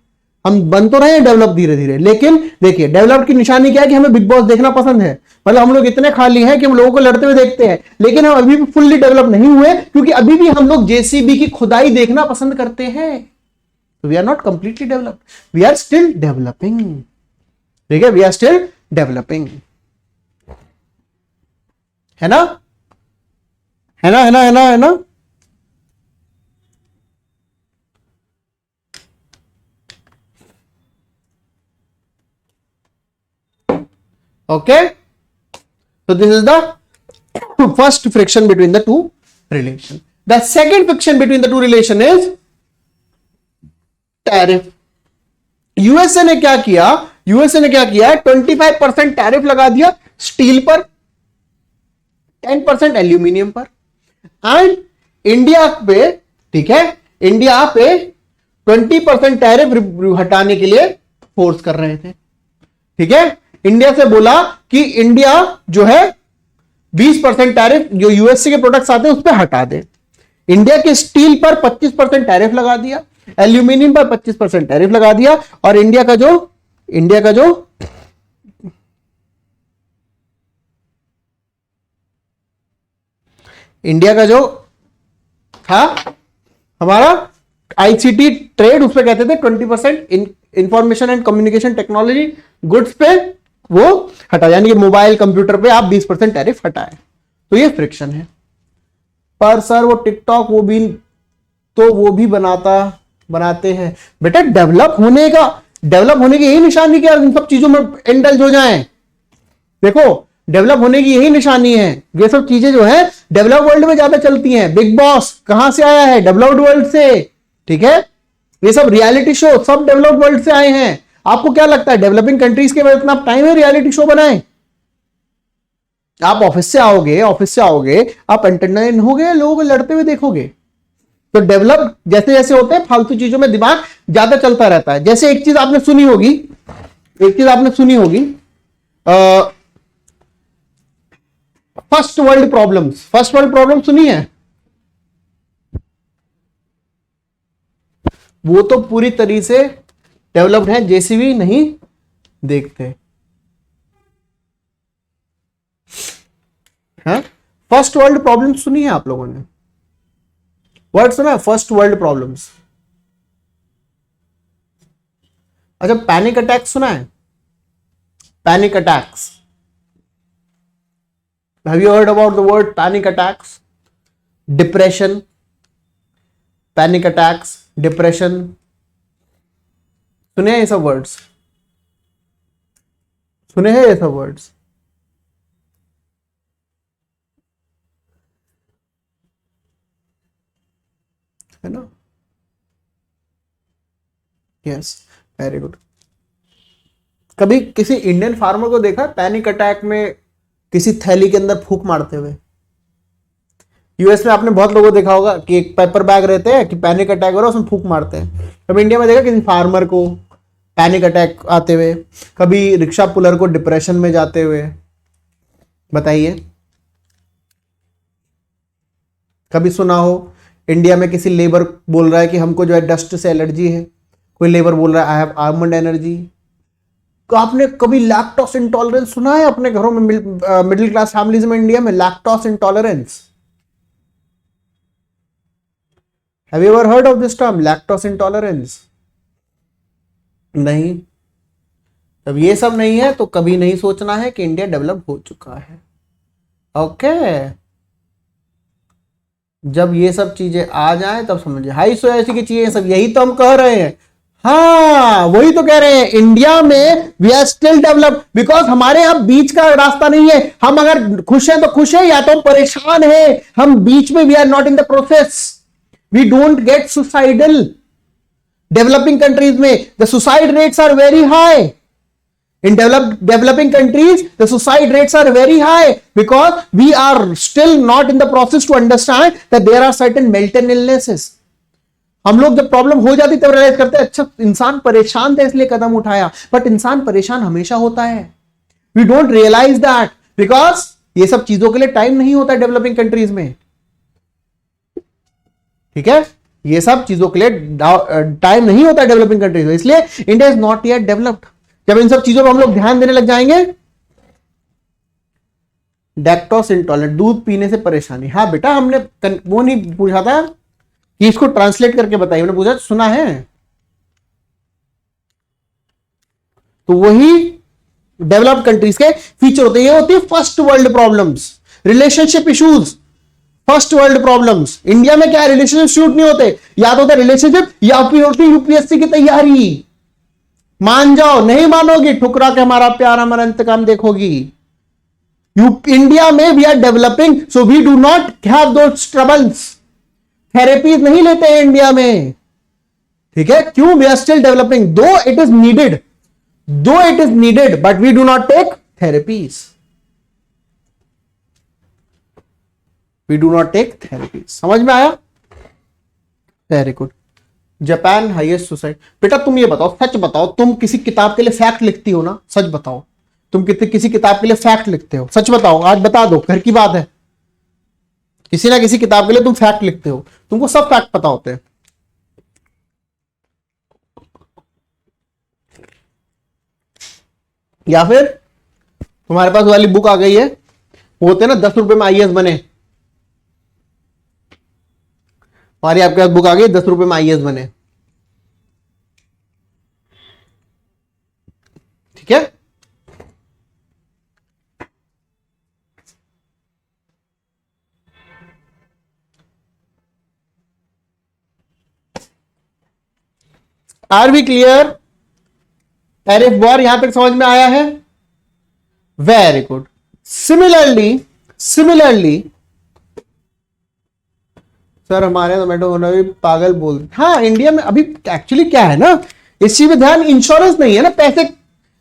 हम बन तो रहे हैं डेवलप धीरे धीरे, लेकिन देखिए डेवलप की निशानी क्या है कि हमें बिग बॉस देखना पसंद है, मतलब हम लोग इतने खाली हैं कि हम लोगों को लड़ते हुए देखते हैं, लेकिन हम अभी भी फुल्ली डेवलप नहीं हुए, क्योंकि अभी भी हम लोग जेसीबी की खुदाई देखना पसंद करते हैं। We are not completely developed, we are still developing. ठीक है, वी आर स्टिल डेवलपिंग, है ना, है ना, है ना, है ना, है ना। Okay, so this is the first friction between the two relation. The second friction between the two relation is tariff. USA ने क्या किया? यूएसए ने क्या किया? 25% टैरिफ लगा दिया स्टील पर, 10% एल्यूमिनियम पर, एंड इंडिया पे, ठीक है, इंडिया पे 20% टैरिफ हटाने के लिए फोर्स कर रहे थे। ठीक है, इंडिया से बोला कि इंडिया जो है 20% टैरिफ जो यूएसए के प्रोडक्ट्स आते हैं उस पर हटा दे। इंडिया के स्टील पर 25% टैरिफ लगा दिया, एल्यूमिनियम पर 25% टैरिफ लगा दिया, और इंडिया का जो था हमारा आईसीटी ट्रेड, उस पर कहते थे 20% information and communication technology goods पे वो हटा, यानी कि मोबाइल कंप्यूटर पे आप 20% टैरिफ हटाए, तो ये फ्रिक्शन है। पर सर वो टिकटॉक वो भी बनाते हैं बेटा, डेवलप होने की यही निशानी क्या इन सब चीजों में इंडल्ज हो जाएं। देखो डेवलप होने की यही निशानी है, ये सब चीजें जो है डेवलप वर्ल्ड में ज्यादा चलती हैं। बिग बॉस कहां से आया है? डेवलप्ड वर्ल्ड से, ठीक है। ये सब रियलिटी शो सब डेवलप्ड वर्ल्ड से आए हैं। आपको क्या लगता है डेवलपिंग कंट्रीज के बाद इतना टाइम है रियलिटी शो बनाए? आप ऑफिस से आओगे आप एंटरटेन होगे, लोगों को लड़ते हुए देखोगे। तो डेवलप जैसे जैसे होते हैं फालतू चीजों में दिमाग ज्यादा चलता रहता है। जैसे एक चीज आपने सुनी होगी फर्स्ट वर्ल्ड प्रॉब्लम सुनी है? वो तो पूरी तरीके से डेवलप्ड है, जेसीबी नहीं देखते। फर्स्ट वर्ल्ड प्रॉब्लम सुनी है आप लोगों ने? वर्ड सुना है फर्स्ट वर्ल्ड प्रॉब्लम्स? अच्छा, पैनिक अटैक सुना है? Panic attacks, have you heard about the word panic attacks? Depression, panic attacks, depression, सुने हैं ये सब वर्ड्स? सुने हैं ये सब वर्ड्स? है ना? Yes, very good. कभी किसी इंडियन फार्मर को देखा पैनिक अटैक में किसी थैली के अंदर फूंक मारते हुए? यूएस में आपने बहुत लोगों को देखा होगा कि एक पेपर बैग रहते हैं कि पैनिक अटैक हो रहा है उसमें फूंक मारते हैं। कभी इंडिया में देखा किसी फार्मर को पैनिक अटैक आते हुए? कभी रिक्शा पुलर को डिप्रेशन में जाते हुए? बताइए, कभी सुना हो इंडिया में किसी लेबर बोल रहा है कि हमको जो है डस्ट से एलर्जी है, कोई लेबर बोल रहा है आई हैव आलमंड एनर्जी? आपने कभी लैक्टोस इंटॉलरेंस सुना है अपने घरों में? मिडिल क्लास फैमिलीज में इंडिया में lactose intolerance, have you ever heard of this term lactose intolerance? नहीं। जब ये सब नहीं है तो कभी नहीं सोचना है कि इंडिया डेवलप हो चुका है। ओके, जब ये सब चीजें आ जाएं तब समझिए। हाई सोसाइटी की चीजें सब, यही तो हम कह रहे हैं। हाँ, वही तो कह रहे हैं, इंडिया में we are still develop because हमारे यहां बीच का रास्ता नहीं है। हम अगर खुश हैं तो खुश है, या तो हम परेशान हैं, हम बीच में, we are not in the process, we don't get suicidal. Developing countries में the suicide rates are very high. In developing countries, the suicide rates are very high because we are still not in the process to understand that there are certain mental illnesses. हम लोग जब problem हो जाती तब realise करते हैं अच्छा इंसान परेशान था इसलिए कदम उठाया, बट इंसान परेशान हमेशा होता है। We don't realize that because ये सब चीजों के लिए टाइम नहीं होता डेवलपिंग कंट्रीज में। ठीक है, ये सब चीजों के लिए टाइम नहीं होता डेवलपिंग कंट्रीज में, इसलिए India is not yet developed. जब इन सब चीजों पर हम लोग ध्यान देने लग जाएंगे, लैक्टोस इंटॉलरेंट, दूध पीने से परेशानी। हाँ बेटा, हमने वो नहीं पूछा था कि इसको ट्रांसलेट करके बताइए, हमने पूछा सुना है? तो वही डेवलप्ड कंट्रीज के फीचर होते हैं। ये होती है first world problems, relationship issues, first world problems. India में क्या है, रिलेशनशिप शूट नहीं होते, या तो होता है रिलेशनशिप या फिर होती यूपीएससी की तैयारी। मान जाओ, नहीं मानोगी, ठुकरा के हमारा प्यार अमर अंतकाम देखोगी। इंडिया में we are developing, so we do not have those troubles. Therapies नहीं लेते हैं इंडिया में, ठीक है? क्यों? We are still developing, though it is needed, but we do not take therapies. समझ में आया? Very good. Japan highest suicide. बेटा तुम ये बताओ, सच बताओ, तुम किसी किताब के लिए फैक्ट लिखती हो ना? सच बताओ, तुम किसी किताब के लिए फैक्ट लिखते हो? सच बताओ, आज बता दो, घर की बात है। किसी ना किसी किताब के लिए तुम फैक्ट लिखते हो, तुमको सब फैक्ट पता होते हैं। या फिर तुम्हारे पास वाली बुक आ गई है, वो होते हैं ना 10 रुपए में आईएएस बने, हमारी आपके पास बुक आ गई 10 रुपए में आईएएस बने, ठीक है? Are we clear? Tariff war यहां तक समझ में आया है? Very good. सिमिलरली सर हमारे टोमेटो होना भी पागल बोल, हाँ इंडिया में अभी एक्चुअली क्या है ना, इस चीज में ध्यान, इंश्योरेंस नहीं है ना, पैसे।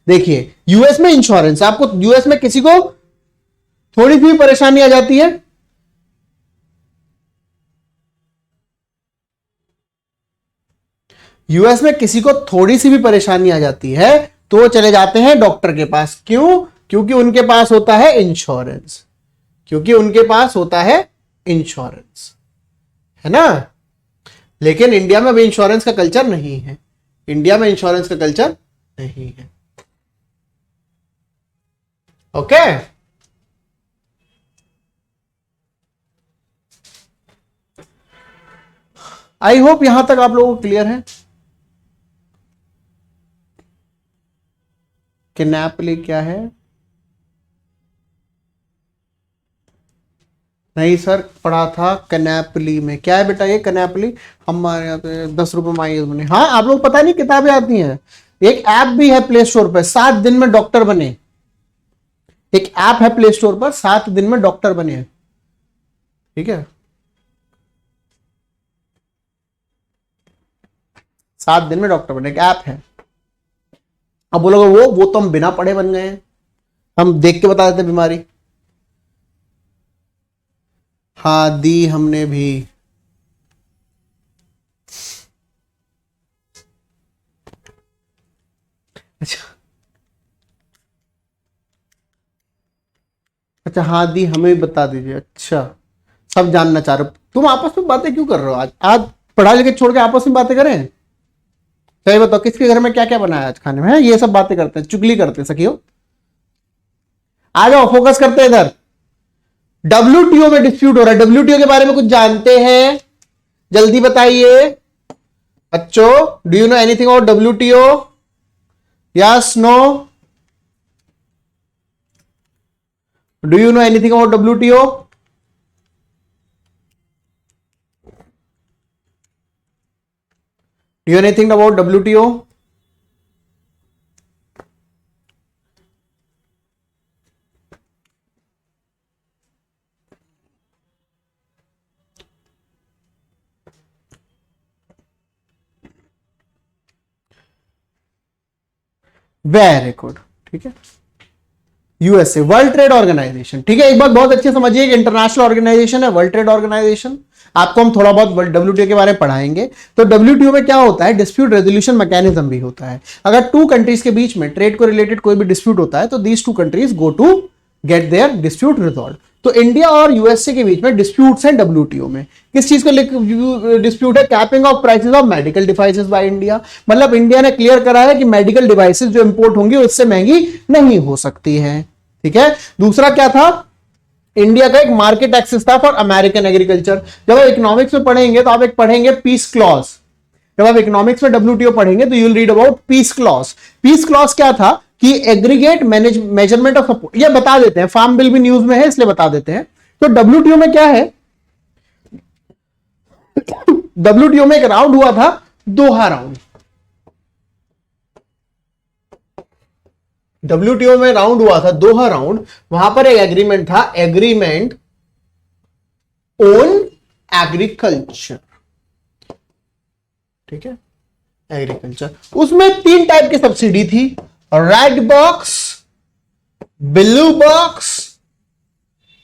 देखिए यूएस में इंश्योरेंस, आपको यूएस में किसी को थोड़ी सी परेशानी आ जाती है, यूएस में किसी को थोड़ी सी भी परेशानी आ जाती है तो वो चले जाते हैं डॉक्टर के पास। क्यों? क्योंकि उनके पास होता है इंश्योरेंस, क्योंकि उनके पास होता है इंश्योरेंस, है ना? लेकिन इंडिया में अभी इंश्योरेंस का कल्चर नहीं है, इंडिया में इंश्योरेंस का कल्चर नहीं है। ओके, आई होप यहां तक आप लोगों को क्लियर है। किनैपली क्या है? नहीं सर, पढ़ा था कनैपली में। क्या है बेटा ये कनैपली? हमारे यहाँ पे 10 रुपए में आईएएस बने। हाँ आप लोग पता नहीं किताबें आती हैं, एक ऐप भी है प्ले स्टोर पर, 7 दिन में डॉक्टर बने। एक ऐप है प्ले स्टोर पर, 7 दिन में डॉक्टर बने, ठीक है? 7 दिन में डॉक्टर बने, एक ऐप है। अब बोलोगे वो तो हम बिना पढ़े बन गए हैं, हम देख के बता देते बीमारी। हाँ दी हमने भी। अच्छा अच्छा, हाँ दी हमें भी बता दीजिए। अच्छा, सब जानना चाह रहे हो? तुम आपस में बातें क्यों कर रहे हो? आज आज पढ़ा लिखे छोड़ के आपस में बातें करें? सही बताओ, किसके घर में क्या क्या बनाया आज खाने में? है ये सब बातें करते हैं, चुगली करते हैं सखियों। आ जाओ, फोकस करते हैं इधर। डब्ल्यूटीओ में डिस्प्यूट हो रहा है, डब्ल्यूटीओ के बारे में कुछ जानते हैं? जल्दी बताइए बच्चों, do you know anything about WTO? Yes, no? Do you know anything about WTO? Do you know anything about WTO? Very good, ठीक है। यूएसए, वर्ल्ड ट्रेड ऑर्गेनाइजेशन, ठीक है। एक बात बहुत अच्छे समझिए, इंटरनेशनल ऑर्गेनाइजेशन है वर्ल्ड ट्रेड ऑर्गेनाइजेशन। आपको हम थोड़ा बहुत डब्ल्यूटीओ के बारे में पढ़ाएंगे। तो डब्ल्यूटीओ में क्या होता है? डिस्प्यूट रेजोल्यूशन मैकेनिज्म भी होता है। अगर 2 कंट्रीज के बीच में ट्रेड को रिलेटेड कोई भी डिस्प्यूट होता है तो these 2 countries go to get their dispute resolve. तो इंडिया और यूएसए के बीच में डिस्प्यूट्स हैं डब्ल्यूटीओ में। किस चीज को डिस्प्यूट है? Capping of prices of medical devices by India. मतलब इंडिया ने क्लियर करा है कि मेडिकल डिवाइसेस जो इंपोर्ट होंगी उससे महंगी नहीं हो सकती है, ठीक है। दूसरा क्या था? इंडिया का एक मार्केट एक्सेस था फॉर अमेरिकन एग्रीकल्चर। जब आप इकोनॉमिक्स में पढ़ेंगे तो आप एक पढ़ेंगे पीस क्लॉज। जब आप इकोनॉमिक्स में डब्ल्यूटीओ पढ़ेंगे तो you will read about peace clause. Peace clause क्या था कि एग्रीगेट मेजरमेंट ऑफ सपोर्ट। ये बता देते हैं, फार्म बिल भी न्यूज में है इसलिए बता देते हैं। तो डब्ल्यूटीओ में क्या है? डब्ल्यूटीओ में एक राउंड हुआ था, दोहा राउंड। डब्ल्यूटीओ में राउंड हुआ था, दोहा राउंड। वहां पर एक एग्रीमेंट था, एग्रीमेंट ऑन एग्रीकल्चर, ठीक है, एग्रीकल्चर। उसमें 3 टाइप की सब्सिडी थी, red box, blue box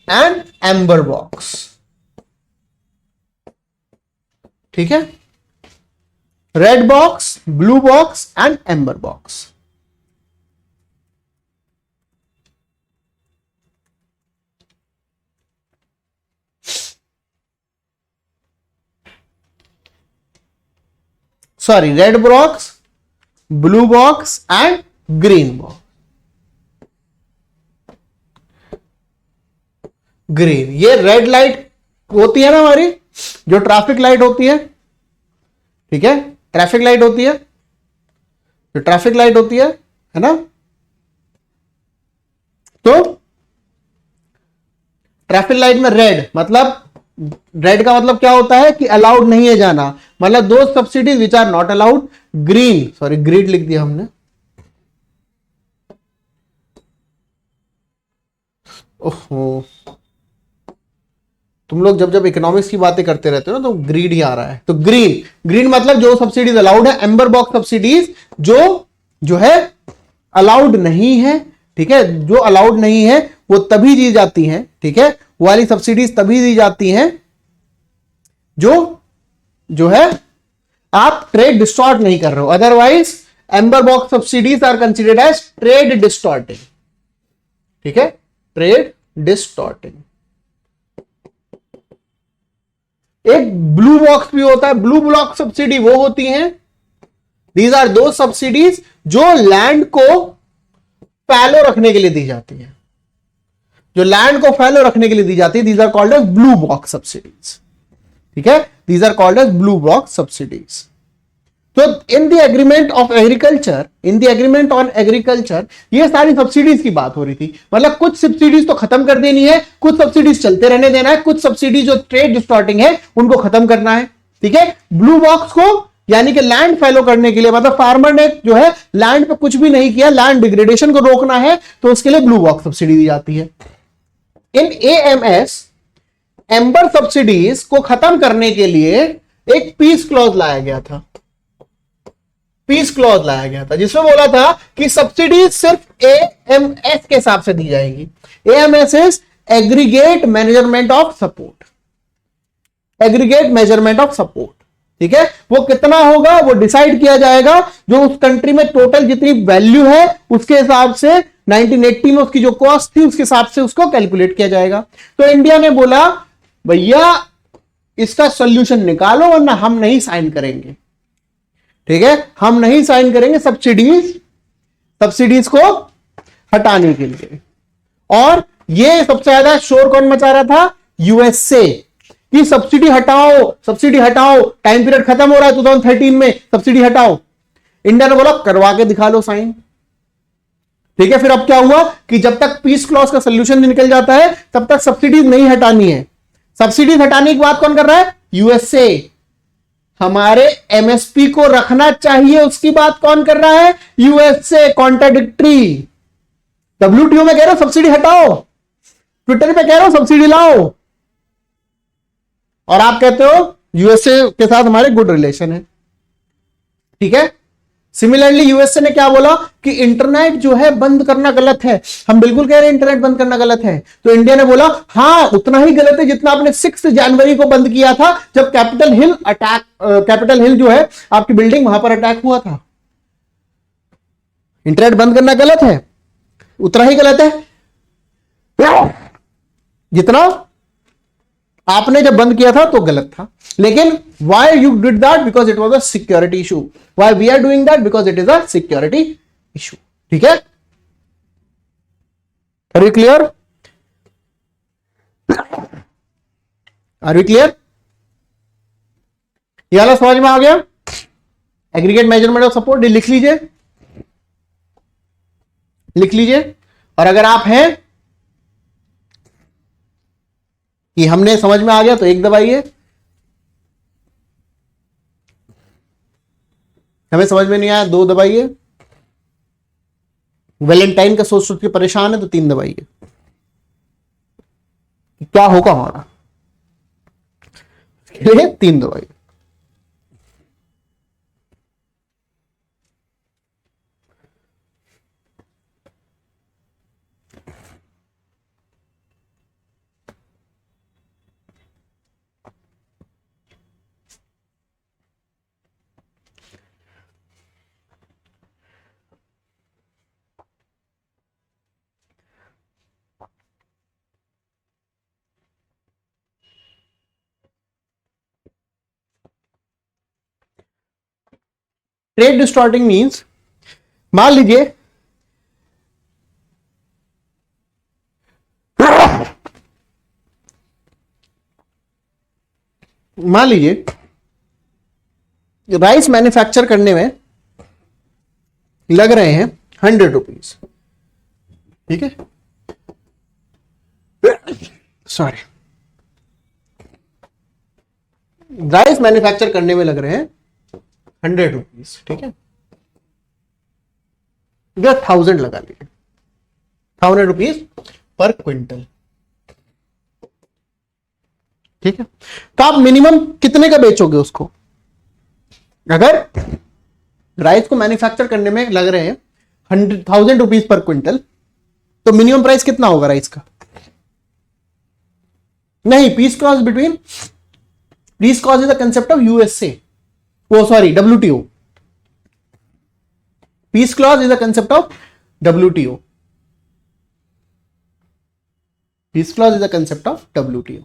and amber box, ठीक है। Red box, blue box and amber box. Sorry, red box, blue box and green box. Green, ये रेड लाइट होती है ना हमारी, जो ट्रैफिक लाइट होती है, ठीक है, ट्रैफिक लाइट होती है, जो ट्रैफिक लाइट होती है ना। तो ट्रैफिक लाइट में रेड मतलब, रेड का मतलब क्या होता है कि अलाउड नहीं है जाना, मतलब दो subsidies which are not allowed. Green, sorry greed लिख दिया हमने, ओहो, तुम लोग जब जब इकोनॉमिक्स की बातें करते रहते हो ना तो ग्रीड ही आ रहा है। तो ग्रीन, ग्रीन मतलब जो सब्सिडीज अलाउड है। एम्बर बॉक्स सब्सिडीज जो जो है अलाउड नहीं है, ठीक है, जो अलाउड नहीं है वो तभी दी जाती हैं, ठीक है, वो वाली सब्सिडीज तभी दी जाती हैं जो जो है आप ट्रेड डिस्टॉर्ट नहीं कर रहे हो। Otherwise amber box subsidies are considered as trade distorting, ठीक है, ट्रेड डिस्टॉर्टिंग। एक ब्लू बॉक्स भी होता है, ब्लू ब्लॉक सब्सिडी वो होती हैं, दीज आर दो सब्सिडीज जो लैंड को फैलो रखने के लिए दी जाती है, जो लैंड को फैलो रखने के लिए दी जाती है, these are called as blue box subsidies, ठीक है, these are called as blue box subsidies. तो in the agreement of agriculture, in the agreement on agriculture, ये सारी सब्सिडीज की बात हो रही थी। मतलब कुछ सब्सिडीज तो खत्म कर देनी है, कुछ सब्सिडीज चलते रहने देना है, कुछ सब्सिडीज जो ट्रेड डिस्टॉर्टिंग है उनको खत्म करना है, ठीक है। ब्लू बॉक्स को यानी कि लैंड फैलो करने के लिए, मतलब फार्मर ने जो है लैंड पे कुछ भी नहीं किया, लैंड डिग्रेडेशन को रोकना है, तो उसके लिए ब्लू बॉक्स सब्सिडी दी जाती है। इन एएमएस, एम्बर सब्सिडीज को खत्म करने के लिए एक पीस क्लॉज लाया गया था, पीस क्लॉज लाया गया था, जिसमें बोला था कि सब्सिडीज सिर्फ एएमएस के हिसाब से दी जाएगी। AMS is aggregate measurement of support, aggregate measurement of support, ठीक है। वो कितना होगा वो डिसाइड किया जाएगा, जो उस कंट्री में टोटल जितनी वैल्यू है उसके हिसाब से, 1980 में उसकी जो कॉस्ट थी उसके हिसाब से उसको कैलकुलेट किया जाएगा। तो इंडिया ने बोला भैया इसका सोल्यूशन निकालो वरना हम नहीं साइन करेंगे, ठीक है, हम नहीं साइन करेंगे सब्सिडीज, सब्सिडीज को हटाने के लिए। और ये सबसे ज्यादा शोर कौन मचा रहा था? यूएसए, कि सब्सिडी हटाओ, सब्सिडी हटाओ, टाइम पीरियड खत्म हो रहा है 2013 में, सब्सिडी हटाओ। इंडिया ने बोला करवा के दिखा लो साइन, ठीक है। फिर अब क्या हुआ कि जब तक पीस क्लॉज का सोल्यूशन निकल जाता है तब तक सब्सिडीज नहीं हटानी है। सब्सिडीज हटाने की बात कौन कर रहा है? यूएसए। हमारे एमएसपी को रखना चाहिए उसकी बात कौन कर रहा है? यूएसए। कॉन्ट्राडिक्टरी। डब्ल्यूटीओ में कह रहे हो सब्सिडी हटाओ, ट्विटर पे कह रहे हो सब्सिडी लाओ, और आप कहते हो यूएसए के साथ हमारे गुड रिलेशन है, ठीक है। सिमिलरली यूएसए ने क्या बोला कि इंटरनेट जो है बंद करना गलत है। हम बिल्कुल कह रहे हैं इंटरनेट बंद करना गलत है, तो इंडिया ने बोला हां उतना ही गलत है जितना आपने 6 जनवरी को बंद किया था, जब Capitol Hill attack, Capitol Hill जो है आपकी बिल्डिंग, वहां पर अटैक हुआ था। इंटरनेट बंद करना गलत है, उतना ही गलत है जितना आपने जब बंद किया था तो गलत था। लेकिन why you did that? Because it was a security issue. Why we are doing that? Because it is a security issue, ठीक है। Are you clear? Are you clear? ये वाला समझ में आ गया? एग्रीगेट मेजरमेंट ऑफ सपोर्ट लिख लीजिए, लिख लीजिए। और अगर आप हैं कि हमने समझ में आ गया तो एक दबाइए, हमें समझ में नहीं आया 2 दबाइए, वैलेंटाइन का सोच सोच के परेशान है तो 3 दबाइए। क्या होगा हमारा? इसके लिए 3 दबाइए। ट्रेड डिस्टॉर्टिंग मीन्स, मान लीजिए राइस मैन्युफैक्चर करने में लग रहे हैं 100 रुपीज, ठीक है, सॉरी, राइस मैन्युफैक्चर करने में लग रहे हैं 100 रुपीज, ठीक है, या 1000 लगा लीजिए, 1000 रुपीज पर क्विंटल, ठीक है। तो आप मिनिमम कितने का बेचोगे उसको? अगर राइस को मैन्युफैक्चर करने में लग रहे हैं 1000 रुपीज पर क्विंटल, तो मिनिमम प्राइस कितना होगा राइस का? नहीं, peace clause between, peace clause is the concept of USA, वो sorry WTO, peace clause is the concept of WTO, peace clause is the concept of WTO।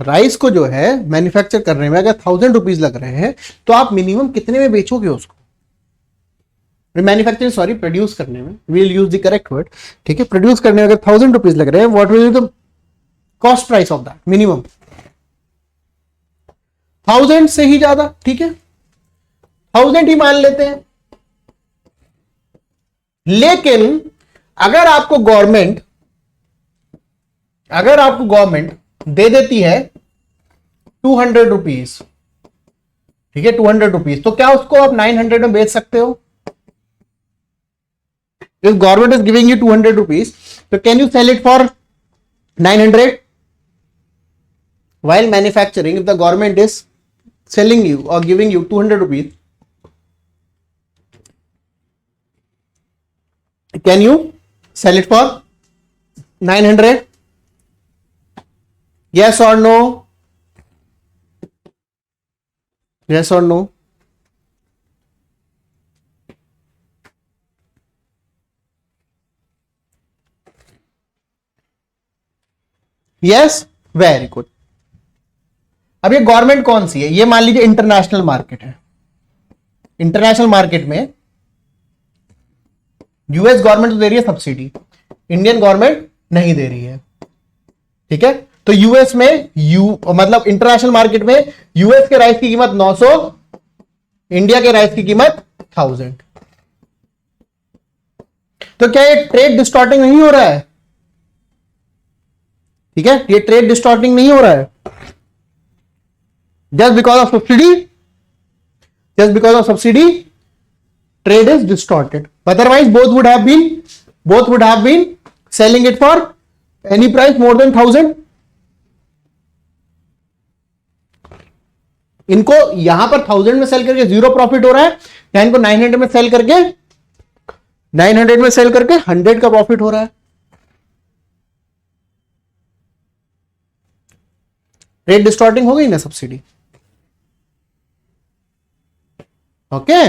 Rice को जो है manufacture करने में अगर 1000 रुपीज लग रहे हैं, तो आप मिनिमम कितने में बेचोगे उसको? मैन्युफैक्चरिंग, सॉरी, प्रोड्यूस करने में, we'll use the correct word, ठीक है, प्रोड्यूस करने में अगर 1000 रुपीज लग रहे हैं, what will be the cost price of that? Minimum 1000 से ही ज्यादा, ठीक है, 1000 ही मान लेते हैं। लेकिन अगर आपको गवर्नमेंट दे देती है 200 रुपीज, ठीक है, 200 रुपीज, तो क्या उसको आप 900 में बेच सकते हो? If government is giving you 200 rupees, तो can you sell it for 900? while manufacturing, if the government is selling you or giving you 200 rupees, can you sell it for 900? Yes or no? Yes or no? Yes, very good. अब ये government कौन सी है? ये मान लीजिए international market है। International market में US government तो दे रही है सब्सिडी, इंडियन गवर्नमेंट नहीं दे रही है, ठीक है। तो यूएस में मतलब इंटरनेशनल मार्केट में यूएस के राइस की कीमत 900, इंडिया के राइस की कीमत 1000। तो क्या ये ट्रेड डिस्टॉर्टिंग नहीं हो रहा है? ठीक है, ये ट्रेड डिस्टॉर्टिंग नहीं हो रहा है। Just because of subsidy, trade is distorted. Otherwise, both would have been selling it for any price more than 1000. इनको यहां पर 1000 में सेल करके 0 प्रॉफिट हो रहा है, या इनको 900 में सेल करके 100 का प्रॉफिट हो रहा है। ट्रेड डिस्टॉर्टिंग हो गई ना सब्सिडी। ओके,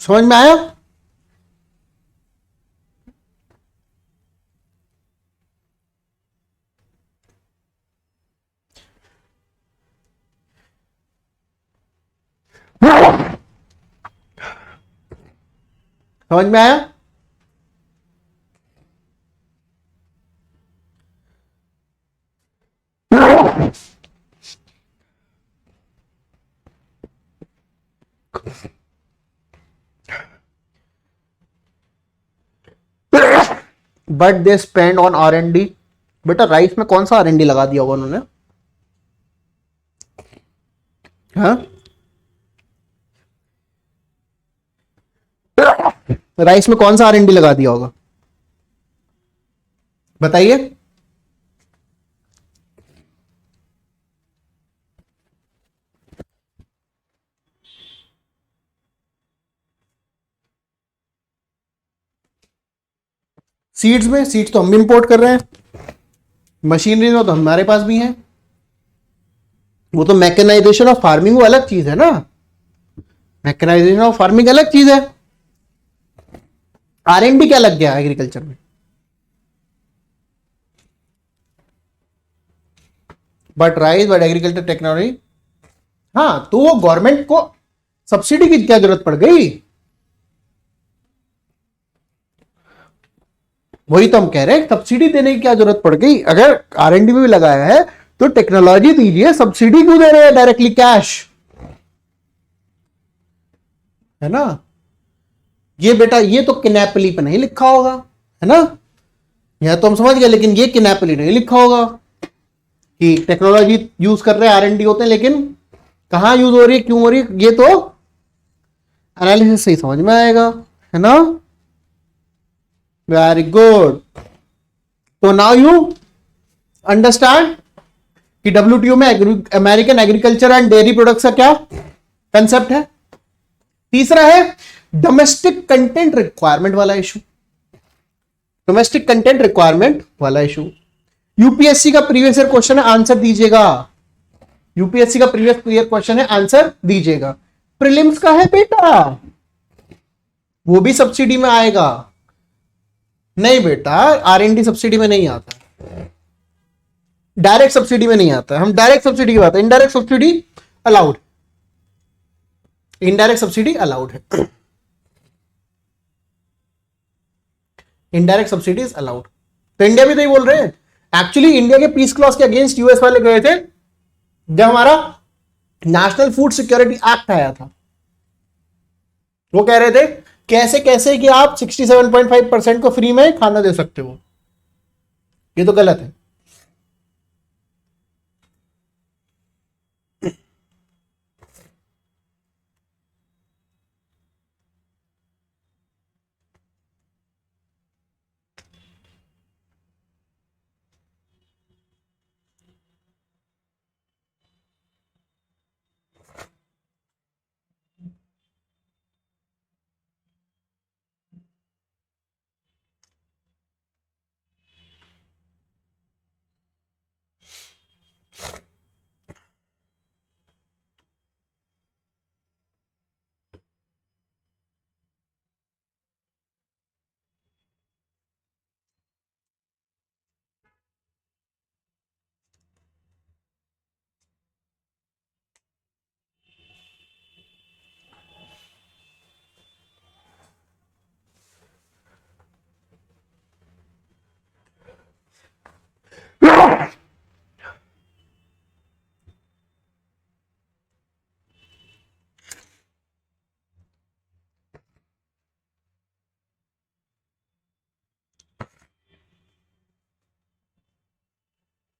समझ में आया? समझ में आया? But they spend on R&D। बेटा राइस में कौन सा R&D लगा दिया होगा उन्होंने? हाँ, राइस में कौन सा R&D लगा दिया होगा बताइए? सीड्स तो हम भी इंपोर्ट कर रहे हैं, मशीनरी में तो हमारे पास भी है, वो तो मैकेनाइजेशन ऑफ फार्मिंग वो अलग चीज है ना। मैकेनाइजेशन ऑफ फार्मिंग अलग चीज है, R&D क्या लग गया एग्रीकल्चर में। But rice but agriculture technology, हाँ तो वो गवर्नमेंट को सब्सिडी की क्या जरूरत पड़ गई, वही तो हम कह रहे हैं, सब्सिडी देने की क्या जरूरत पड़ गई। अगर R&D में भी लगाया है तो टेक्नोलॉजी दीजिए, सब्सिडी क्यों दे रहे हैं डायरेक्टली कैश, है ना। ये बेटा ये तो किनेपली पे नहीं लिखा होगा, है ना, यह तो हम समझ गए, लेकिन ये किनेपली नहीं लिखा होगा कि टेक्नोलॉजी यूज कर रहे हैं, R&D होते हैं, लेकिन कहां यूज हो रही है, क्यों हो रही है, ये तो एनालिसिस से ही समझ में आएगा, है ना। Very good. तो नाउ यू अंडरस्टैंड कि WTO में American agriculture and dairy products का क्या कंसेप्ट है। तीसरा है डोमेस्टिक कंटेंट रिक्वायरमेंट वाला इशू, डोमेस्टिक कंटेंट रिक्वायरमेंट वाला इशू। यूपीएससी का प्रीवियस ईयर क्वेश्चन है, आंसर दीजिएगा। यूपीएससी का प्रीवियस ईयर क्वेश्चन है, आंसर दीजिएगा। प्रीलिम्स का है बेटा, वो भी सब्सिडी में आएगा। नहीं बेटा, R&D सब्सिडी में नहीं आता, डायरेक्ट सब्सिडी में नहीं आता। हम डायरेक्ट सब्सिडी की बात है, indirect subsidy allowed, indirect subsidy allowed है, इनडायरेक्ट सब्सिडी इज अलाउड। तो इंडिया भी तो ही बोल रहे हैं। एक्चुअली इंडिया के पीस क्लॉज के अगेंस्ट यूएस वाले गए थे जब हमारा नेशनल फूड सिक्योरिटी एक्ट आया था। वो कह रहे थे कैसे कैसे कि आप 67.5% को फ्री में खाना दे सकते हो, ये तो गलत है।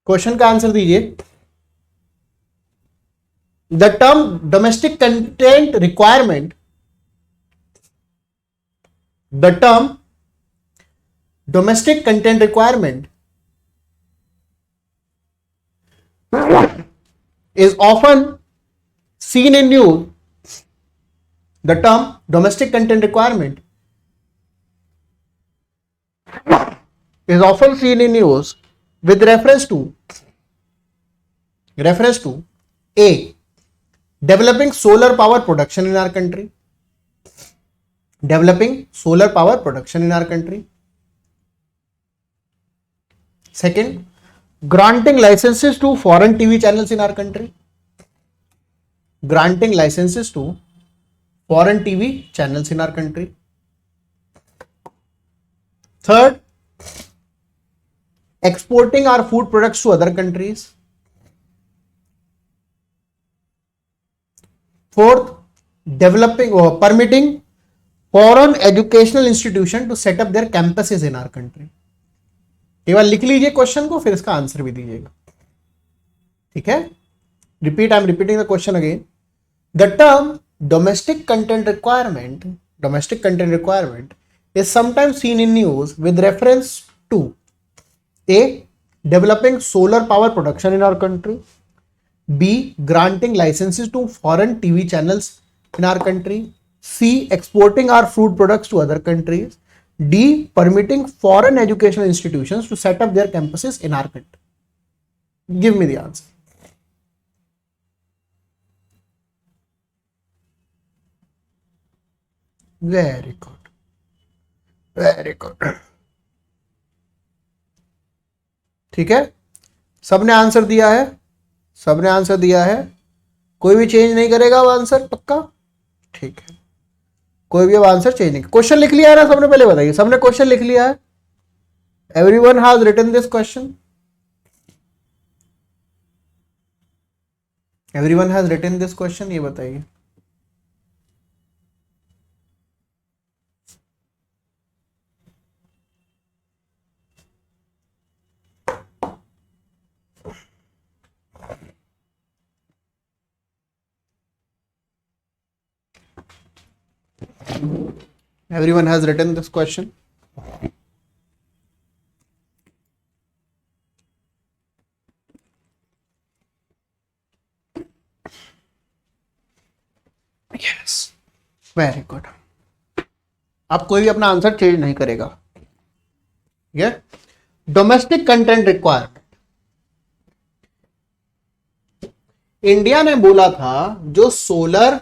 क्वेश्चन का आंसर दीजिए। The term domestic content requirement, the term domestic content requirement is often seen in news. The term domestic content requirement is often seen in news with reference to A, developing solar power production in our country, developing solar power production in our country. Second, granting licenses to foreign TV channels in our country, granting licenses to foreign TV channels in our country. Third, exporting our food products to other countries. Fourth, developing or permitting foreign educational institution to set up their campuses in our country. केवल लिख लीजिए question को, फिर इसका answer भी दीजिएगा, ठीक है। Repeat, I am repeating the question again. The term domestic content requirement is sometimes seen in news with reference to A, developing solar power production in our country, B, granting licenses to foreign TV channels in our country, C, exporting our food products to other countries, D, permitting foreign educational institutions to set up their campuses in our country. Give me the answer. Very good, very good. ठीक है, सबने answer दिया है, सबने answer दिया है, कोई भी चेंज नहीं करेगा वो आंसर, पक्का? ठीक है, कोई भी अब आंसर चेंज नहीं। क्वेश्चन लिख लिया है ना सबने? पहले बताइए, सबने क्वेश्चन लिख लिया है? Everyone has written this question? Everyone has written this question, ये बताइए। Everyone has written this question. Yes. Very good. अब कोई भी अपना आंसर चेंज नहीं करेगा। ठीक है, डोमेस्टिक कंटेंट रिक्वायरमेंट, इंडिया ने बोला था जो सोलर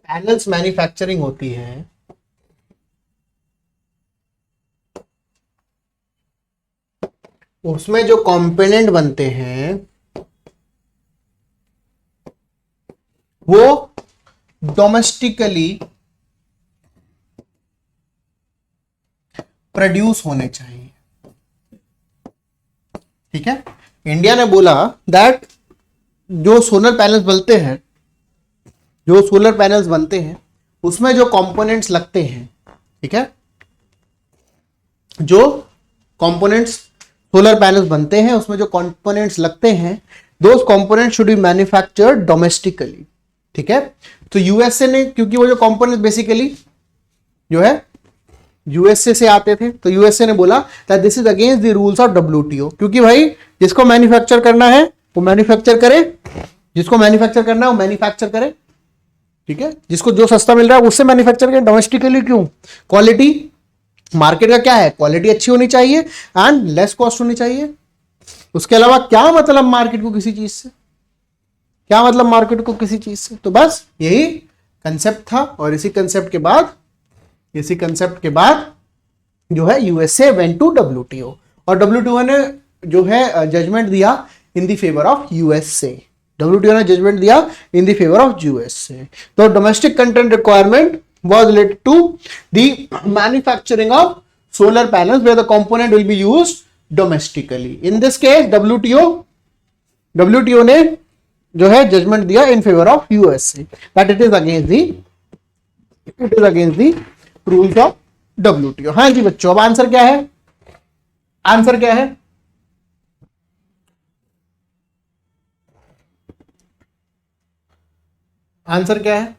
पैनल्स मैन्युफैक्चरिंग होती है उसमें जो कंपोनेंट बनते हैं वो डोमेस्टिकली प्रोड्यूस होने चाहिए। ठीक है, इंडिया ने बोला दैट जो सोलर पैनल्स बनते हैं, जो सोलर पैनल्स बनते हैं उसमें जो कंपोनेंट्स लगते हैं, ठीक है, जो कंपोनेंट्स सोलर पैनल्स बनते हैं उसमें जो कंपोनेंट्स लगते हैं, those components should be manufactured domestically. ठीक है, तो यूएसए ने, क्योंकि वो जो कंपोनेंट्स बेसिकली जो है यूएसए से आते थे, तो यूएसए ने बोला that this is against the rules of WTO, क्योंकि भाई जिसको मैन्युफैक्चर करना है वो मैन्युफैक्चर करे, जिसको मैन्युफैक्चर करना है वो मैन्युफैक्चर करे। ठीक है, जिसको जो सस्ता मिल रहा है उससे मैन्युफैक्चर करें डोमेस्टिकली। क्यों? क्वालिटी, मार्केट का क्या है, क्वालिटी अच्छी होनी चाहिए एंड लेस कॉस्ट होनी चाहिए। उसके अलावा क्या मतलब मार्केट को किसी चीज से, क्या मतलब मार्केट को किसी चीज से? तो बस यही कंसेप्ट था, और इसी कंसेप्ट के बाद, इसी कंसेप्ट के बाद जो है यूएसए वेंट टू डब्ल्यूटीओ, और डब्ल्यूटीओ ने जो है जजमेंट दिया in the favour of USA. WTO ने जजमेंट दिया in the favour of USA. तो domestic content requirement was related to the manufacturing of solar panels where the component will be used domestically. In this case WTO ने जो है judgement दिया in favour of USA that it is against the rules of WTO. हाँ जी बच्चों, अब answer क्या है? Answer क्या है? आंसर क्या है?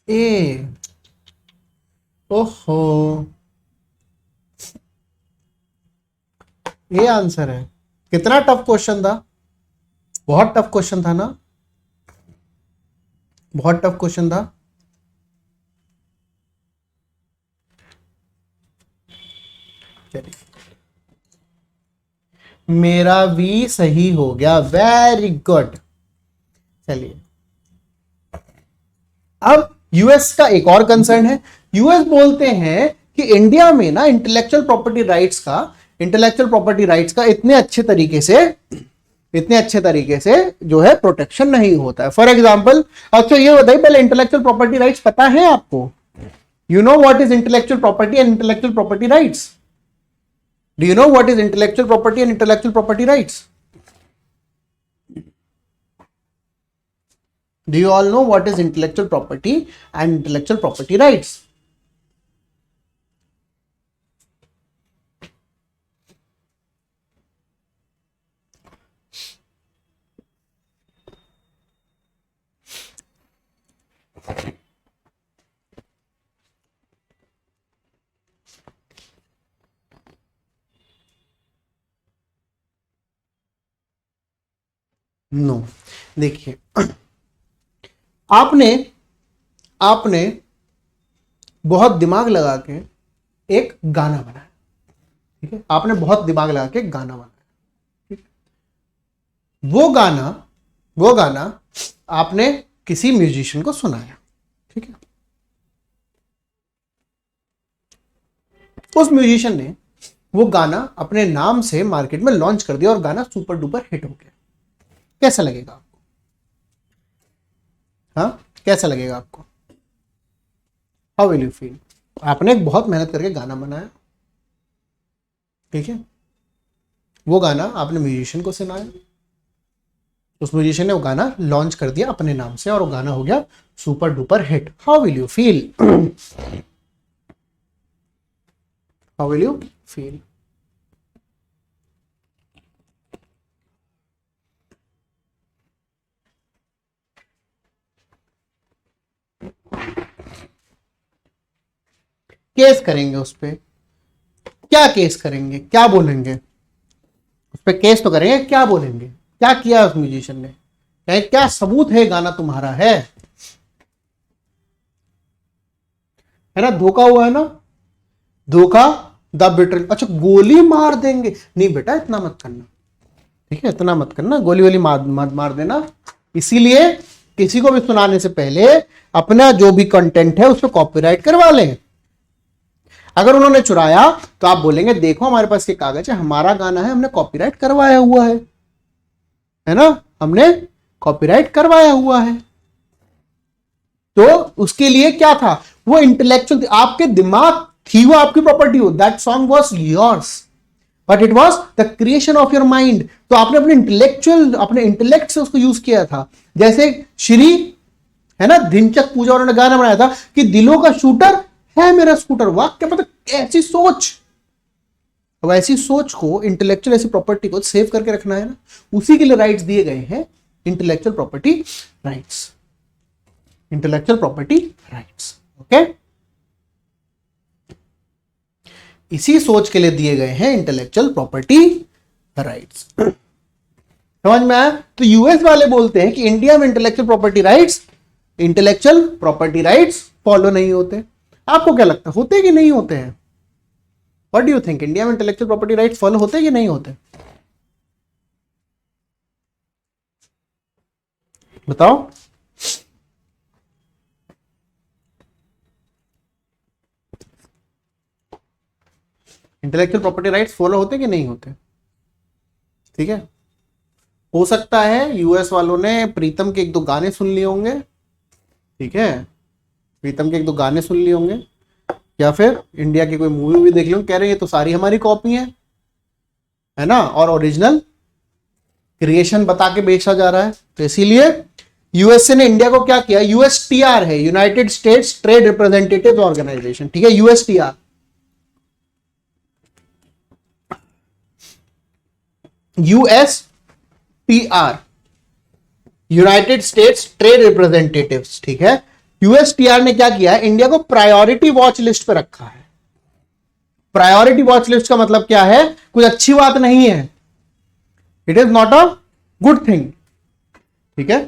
ए, ओहो, ये आंसर है। कितना टफ क्वेश्चन था, बहुत टफ क्वेश्चन था ना, बहुत टफ क्वेश्चन था। चलिए, मेरा भी सही हो गया, वेरी गुड। चलिए, अब यूएस का एक और कंसर्न है। यूएस बोलते हैं कि इंडिया में ना इंटेलेक्चुअल प्रॉपर्टी राइट्स का इतने अच्छे तरीके से जो है प्रोटेक्शन नहीं होता है। फॉर एग्जांपल, अच्छा ये बताइए पहले, इंटेलेक्चुअल प्रॉपर्टी राइट्स पता है आपको? You know what is intellectual property and intellectual property rights? Do you know what is intellectual property and intellectual property rights? Do you all know what is intellectual property and intellectual property rights? No देखिए, आपने बहुत दिमाग लगा के एक गाना बनाया, ठीक है, आपने बहुत दिमाग लगा के एक गाना बनाया, ठीक है, वो गाना आपने किसी म्यूजिशियन को सुनाया, ठीक है, उस म्यूजिशियन ने वो गाना अपने नाम से मार्केट में लॉन्च कर दिया और गाना सुपर डुपर हिट हो गया। कैसा लगेगा आपको? हाँ, कैसा लगेगा आपको? How will you feel? आपने एक बहुत मेहनत करके गाना बनाया, ठीक है, वो गाना आपने म्यूजिशियन को सुनाया, उस म्यूजिशियन ने वो गाना लॉन्च कर दिया अपने नाम से और वो गाना हो गया super duper hit. How will you feel? How will you feel? Case करेंगे उस पे, क्या केस करेंगे, क्या बोलेंगे उस पे? केस तो करेंगे, क्या बोलेंगे, क्या किया उस म्यूजिशियन ने, क्या सबूत है गाना तुम्हारा है ना? धोखा हुआ है ना, धोखा द बिटर। अच्छा, गोली मार देंगे? नहीं बेटा, इतना मत करना, ठीक है, इतना मत करना, गोली वोली मार देना। इसीलिए किसी को भी सुनाने से पहले अपना जो भी कंटेंट है उस पर कॉपीराइट करवा लें। अगर उन्होंने चुराया तो आप बोलेंगे देखो हमारे पास ये कागज है, हमारा गाना है, हमने कॉपीराइट करवाया हुआ है ना, हमने कॉपीराइट करवाया हुआ है। तो उसके लिए क्या था, वो इंटेलेक्चुअल, आपके दिमाग थी, वो आपकी प्रॉपर्टी हो, that song was yours but it was the creation of your mind. तो आपने अपने इंटेलेक्ट से उसको यूज किया था। जैसे श्री है ना, धिनचक पूजा, उन्होंने गाना बनाया था कि दिलों का शूटर है मेरा स्कूटर। वाह, क्या पता, ऐसी सोच। अब ऐसी सोच को, इंटेलेक्चुअल ऐसी प्रॉपर्टी को सेव करके रखना है ना, उसी के लिए राइट्स दिए गए हैं, intellectual property rights, intellectual property rights. Okay, इसी सोच के लिए दिए गए हैं इंटेलेक्चुअल प्रॉपर्टी राइट्स। समझ में आया? तो यूएस वाले बोलते हैं कि इंडिया में इंटेलेक्चुअल प्रॉपर्टी राइट्स फॉलो नहीं होते। आपको क्या लगता है, होते कि नहीं होते हैं? What do you think, India में इंटेलेक्चुअल प्रॉपर्टी राइट्स फॉलो होते कि नहीं होते? बताओ। इंटेलेक्चुअल प्रॉपर्टी राइट्स फॉलो होते कि नहीं होते? ठीक है, हो सकता है यूएस वालों ने प्रीतम के एक दो गाने सुन लिए होंगे, ठीक है, प्रीतम के एक दो गाने सुन लिए होंगे, या फिर इंडिया की कोई मूवी भी देख लो, कह रहे हैं ये तो सारी हमारी कॉपी है ना, और ओरिजिनल क्रिएशन बता के बेचा जा रहा है। तो इसीलिए यूएसए ने इंडिया को क्या किया, यूएसटीआर है, United States trade representative organization, ठीक है, USTR, USTR, United States trade representatives, ठीक है। यूएसटीआर ने क्या किया है, इंडिया को प्रायोरिटी वॉच लिस्ट पे रखा है। प्रायोरिटी वॉच लिस्ट का मतलब क्या है, कुछ अच्छी बात नहीं है, it is not a good thing, ठीक है,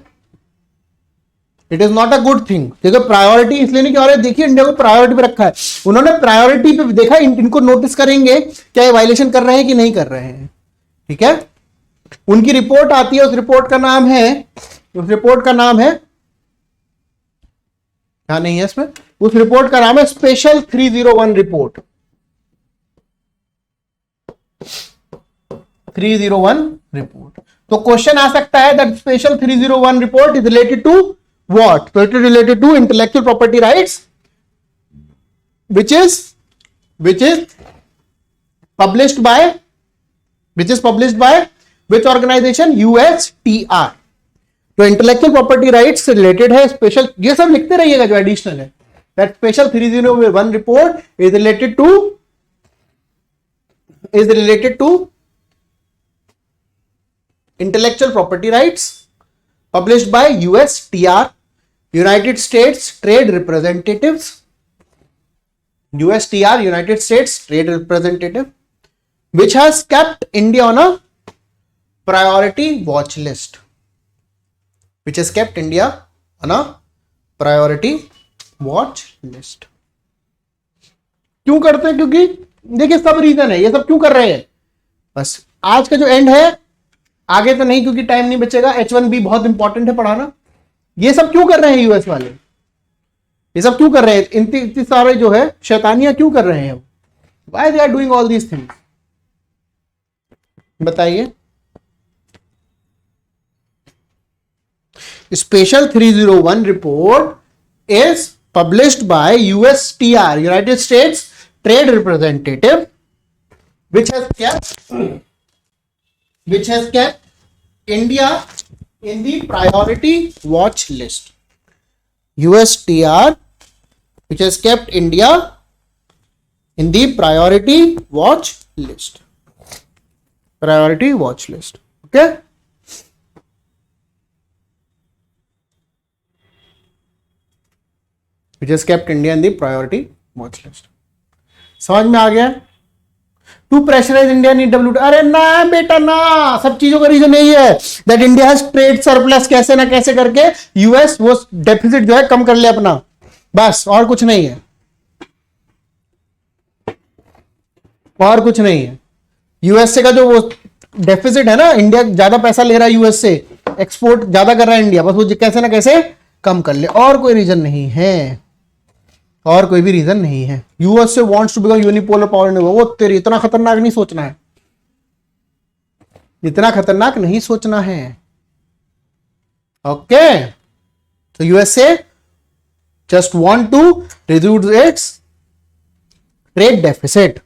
it is not a good thing. देखो, प्रायोरिटी इसलिए नहीं, कि देखिए इंडिया को प्रायोरिटी पे रखा है, उन्होंने प्रायोरिटी पे देखा, इनको नोटिस करेंगे क्या ये वायलेशन कर रहे हैं कि नहीं कर रहे हैं, ठीक है। उनकी रिपोर्ट आती है, उस रिपोर्ट का नाम है, क्या नहीं है इसमें, उस रिपोर्ट का नाम है स्पेशल 301 रिपोर्ट, 301 रिपोर्ट। तो क्वेश्चन आ सकता है that special 301 report is related to what, तो it is related to intellectual property rights which is published by which organization, USTR। तो इंटेलेक्चुअल प्रॉपर्टी राइट्स से रिलेटेड है स्पेशल, ये सब लिखते रहिएगा जो एडिशनल है, that special 301 report is related to intellectual property rights published by USTR, United States Trade Representatives, USTR, United States Trade Representative, which has kept India on a priority watch list, क्यों करते हैं? क्योंकि देखिए सब reason है, ये सब क्यों कर रहे हैं। बस आज का जो एंड है, आगे तो नहीं क्योंकि टाइम नहीं बचेगा, H1B बहुत इंपॉर्टेंट है पढ़ाना। ये सब क्यों कर रहे हैं यूएस वाले, ये सब क्यों कर रहे हैं, इतनी सारे जो है शैतानियां क्यों कर रहे हैं, why they are doing all these things, बताइए। Special 301 report is published by USTR, United States trade Representative, which has kept India in the priority watch list. USTR, which has kept India in the priority watch list. Priority watch list. Okay. Which has kept India in the priority watch list. समझ में आ गया? To pressurise India need WTO। अरे ना बेटा ना, सब चीजों का रीजन यही है that India has trade surplus, कैसे ना कैसे करके यूएस वो डेफिसिट जो है कम कर ले अपना, बस, और कुछ नहीं है, और कुछ नहीं है। यूएसए का जो वो डेफिसिट है ना, इंडिया ज्यादा पैसा ले रहा है यूएस से, एक्सपोर्ट ज्यादा कर रहा है इंडिया, बस वो कैसे ना कैसे कम कर ले, और कोई रीजन नहीं है, और कोई भी रीजन नहीं है। US say wants to become unipolar power in, वो तेरी इतना खतरनाक नहीं सोचना है, इतना खतरनाक नहीं सोचना है। ओके, तो USA just want to reduce its trade deficit,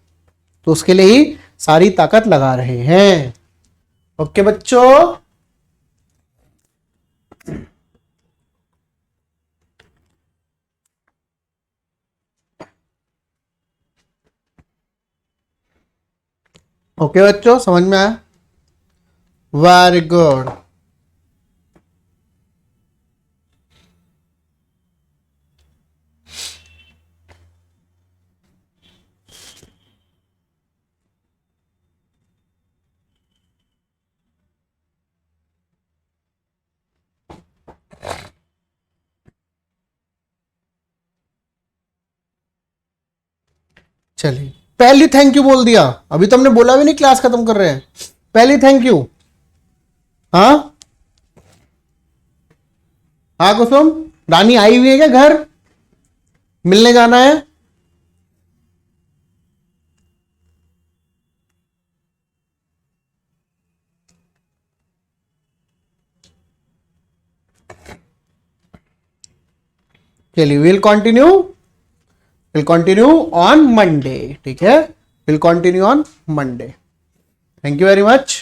तो उसके लिए ही सारी ताकत लगा रहे हैं। ओके बच्चों, ओके बच्चों, समझ में आया? Very good. चलिए, पहली थैंक यू बोल दिया, अभी तो हमने बोला भी नहीं क्लास खत्म कर रहे हैं, पहली थैंक यू। हाँ हाँ कुसुम, रानी आई हुई है क्या घर, मिलने जाना है? चलिए, विल कंटिन्यू ऑन मंडे, ठीक है, will continue on Monday. Thank you very much,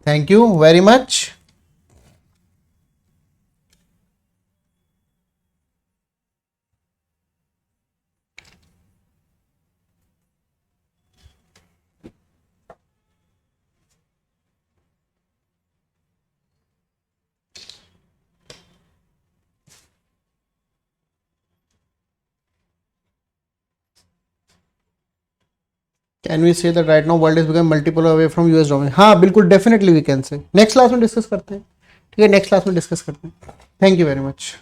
thank you very much. Can we say that right now world is become multiple away from US domain? हाँ बिल्कुल, definitely we can say. Next class में discuss करते हैं, ठीक है, next class में discuss करते हैं। Thank you very much.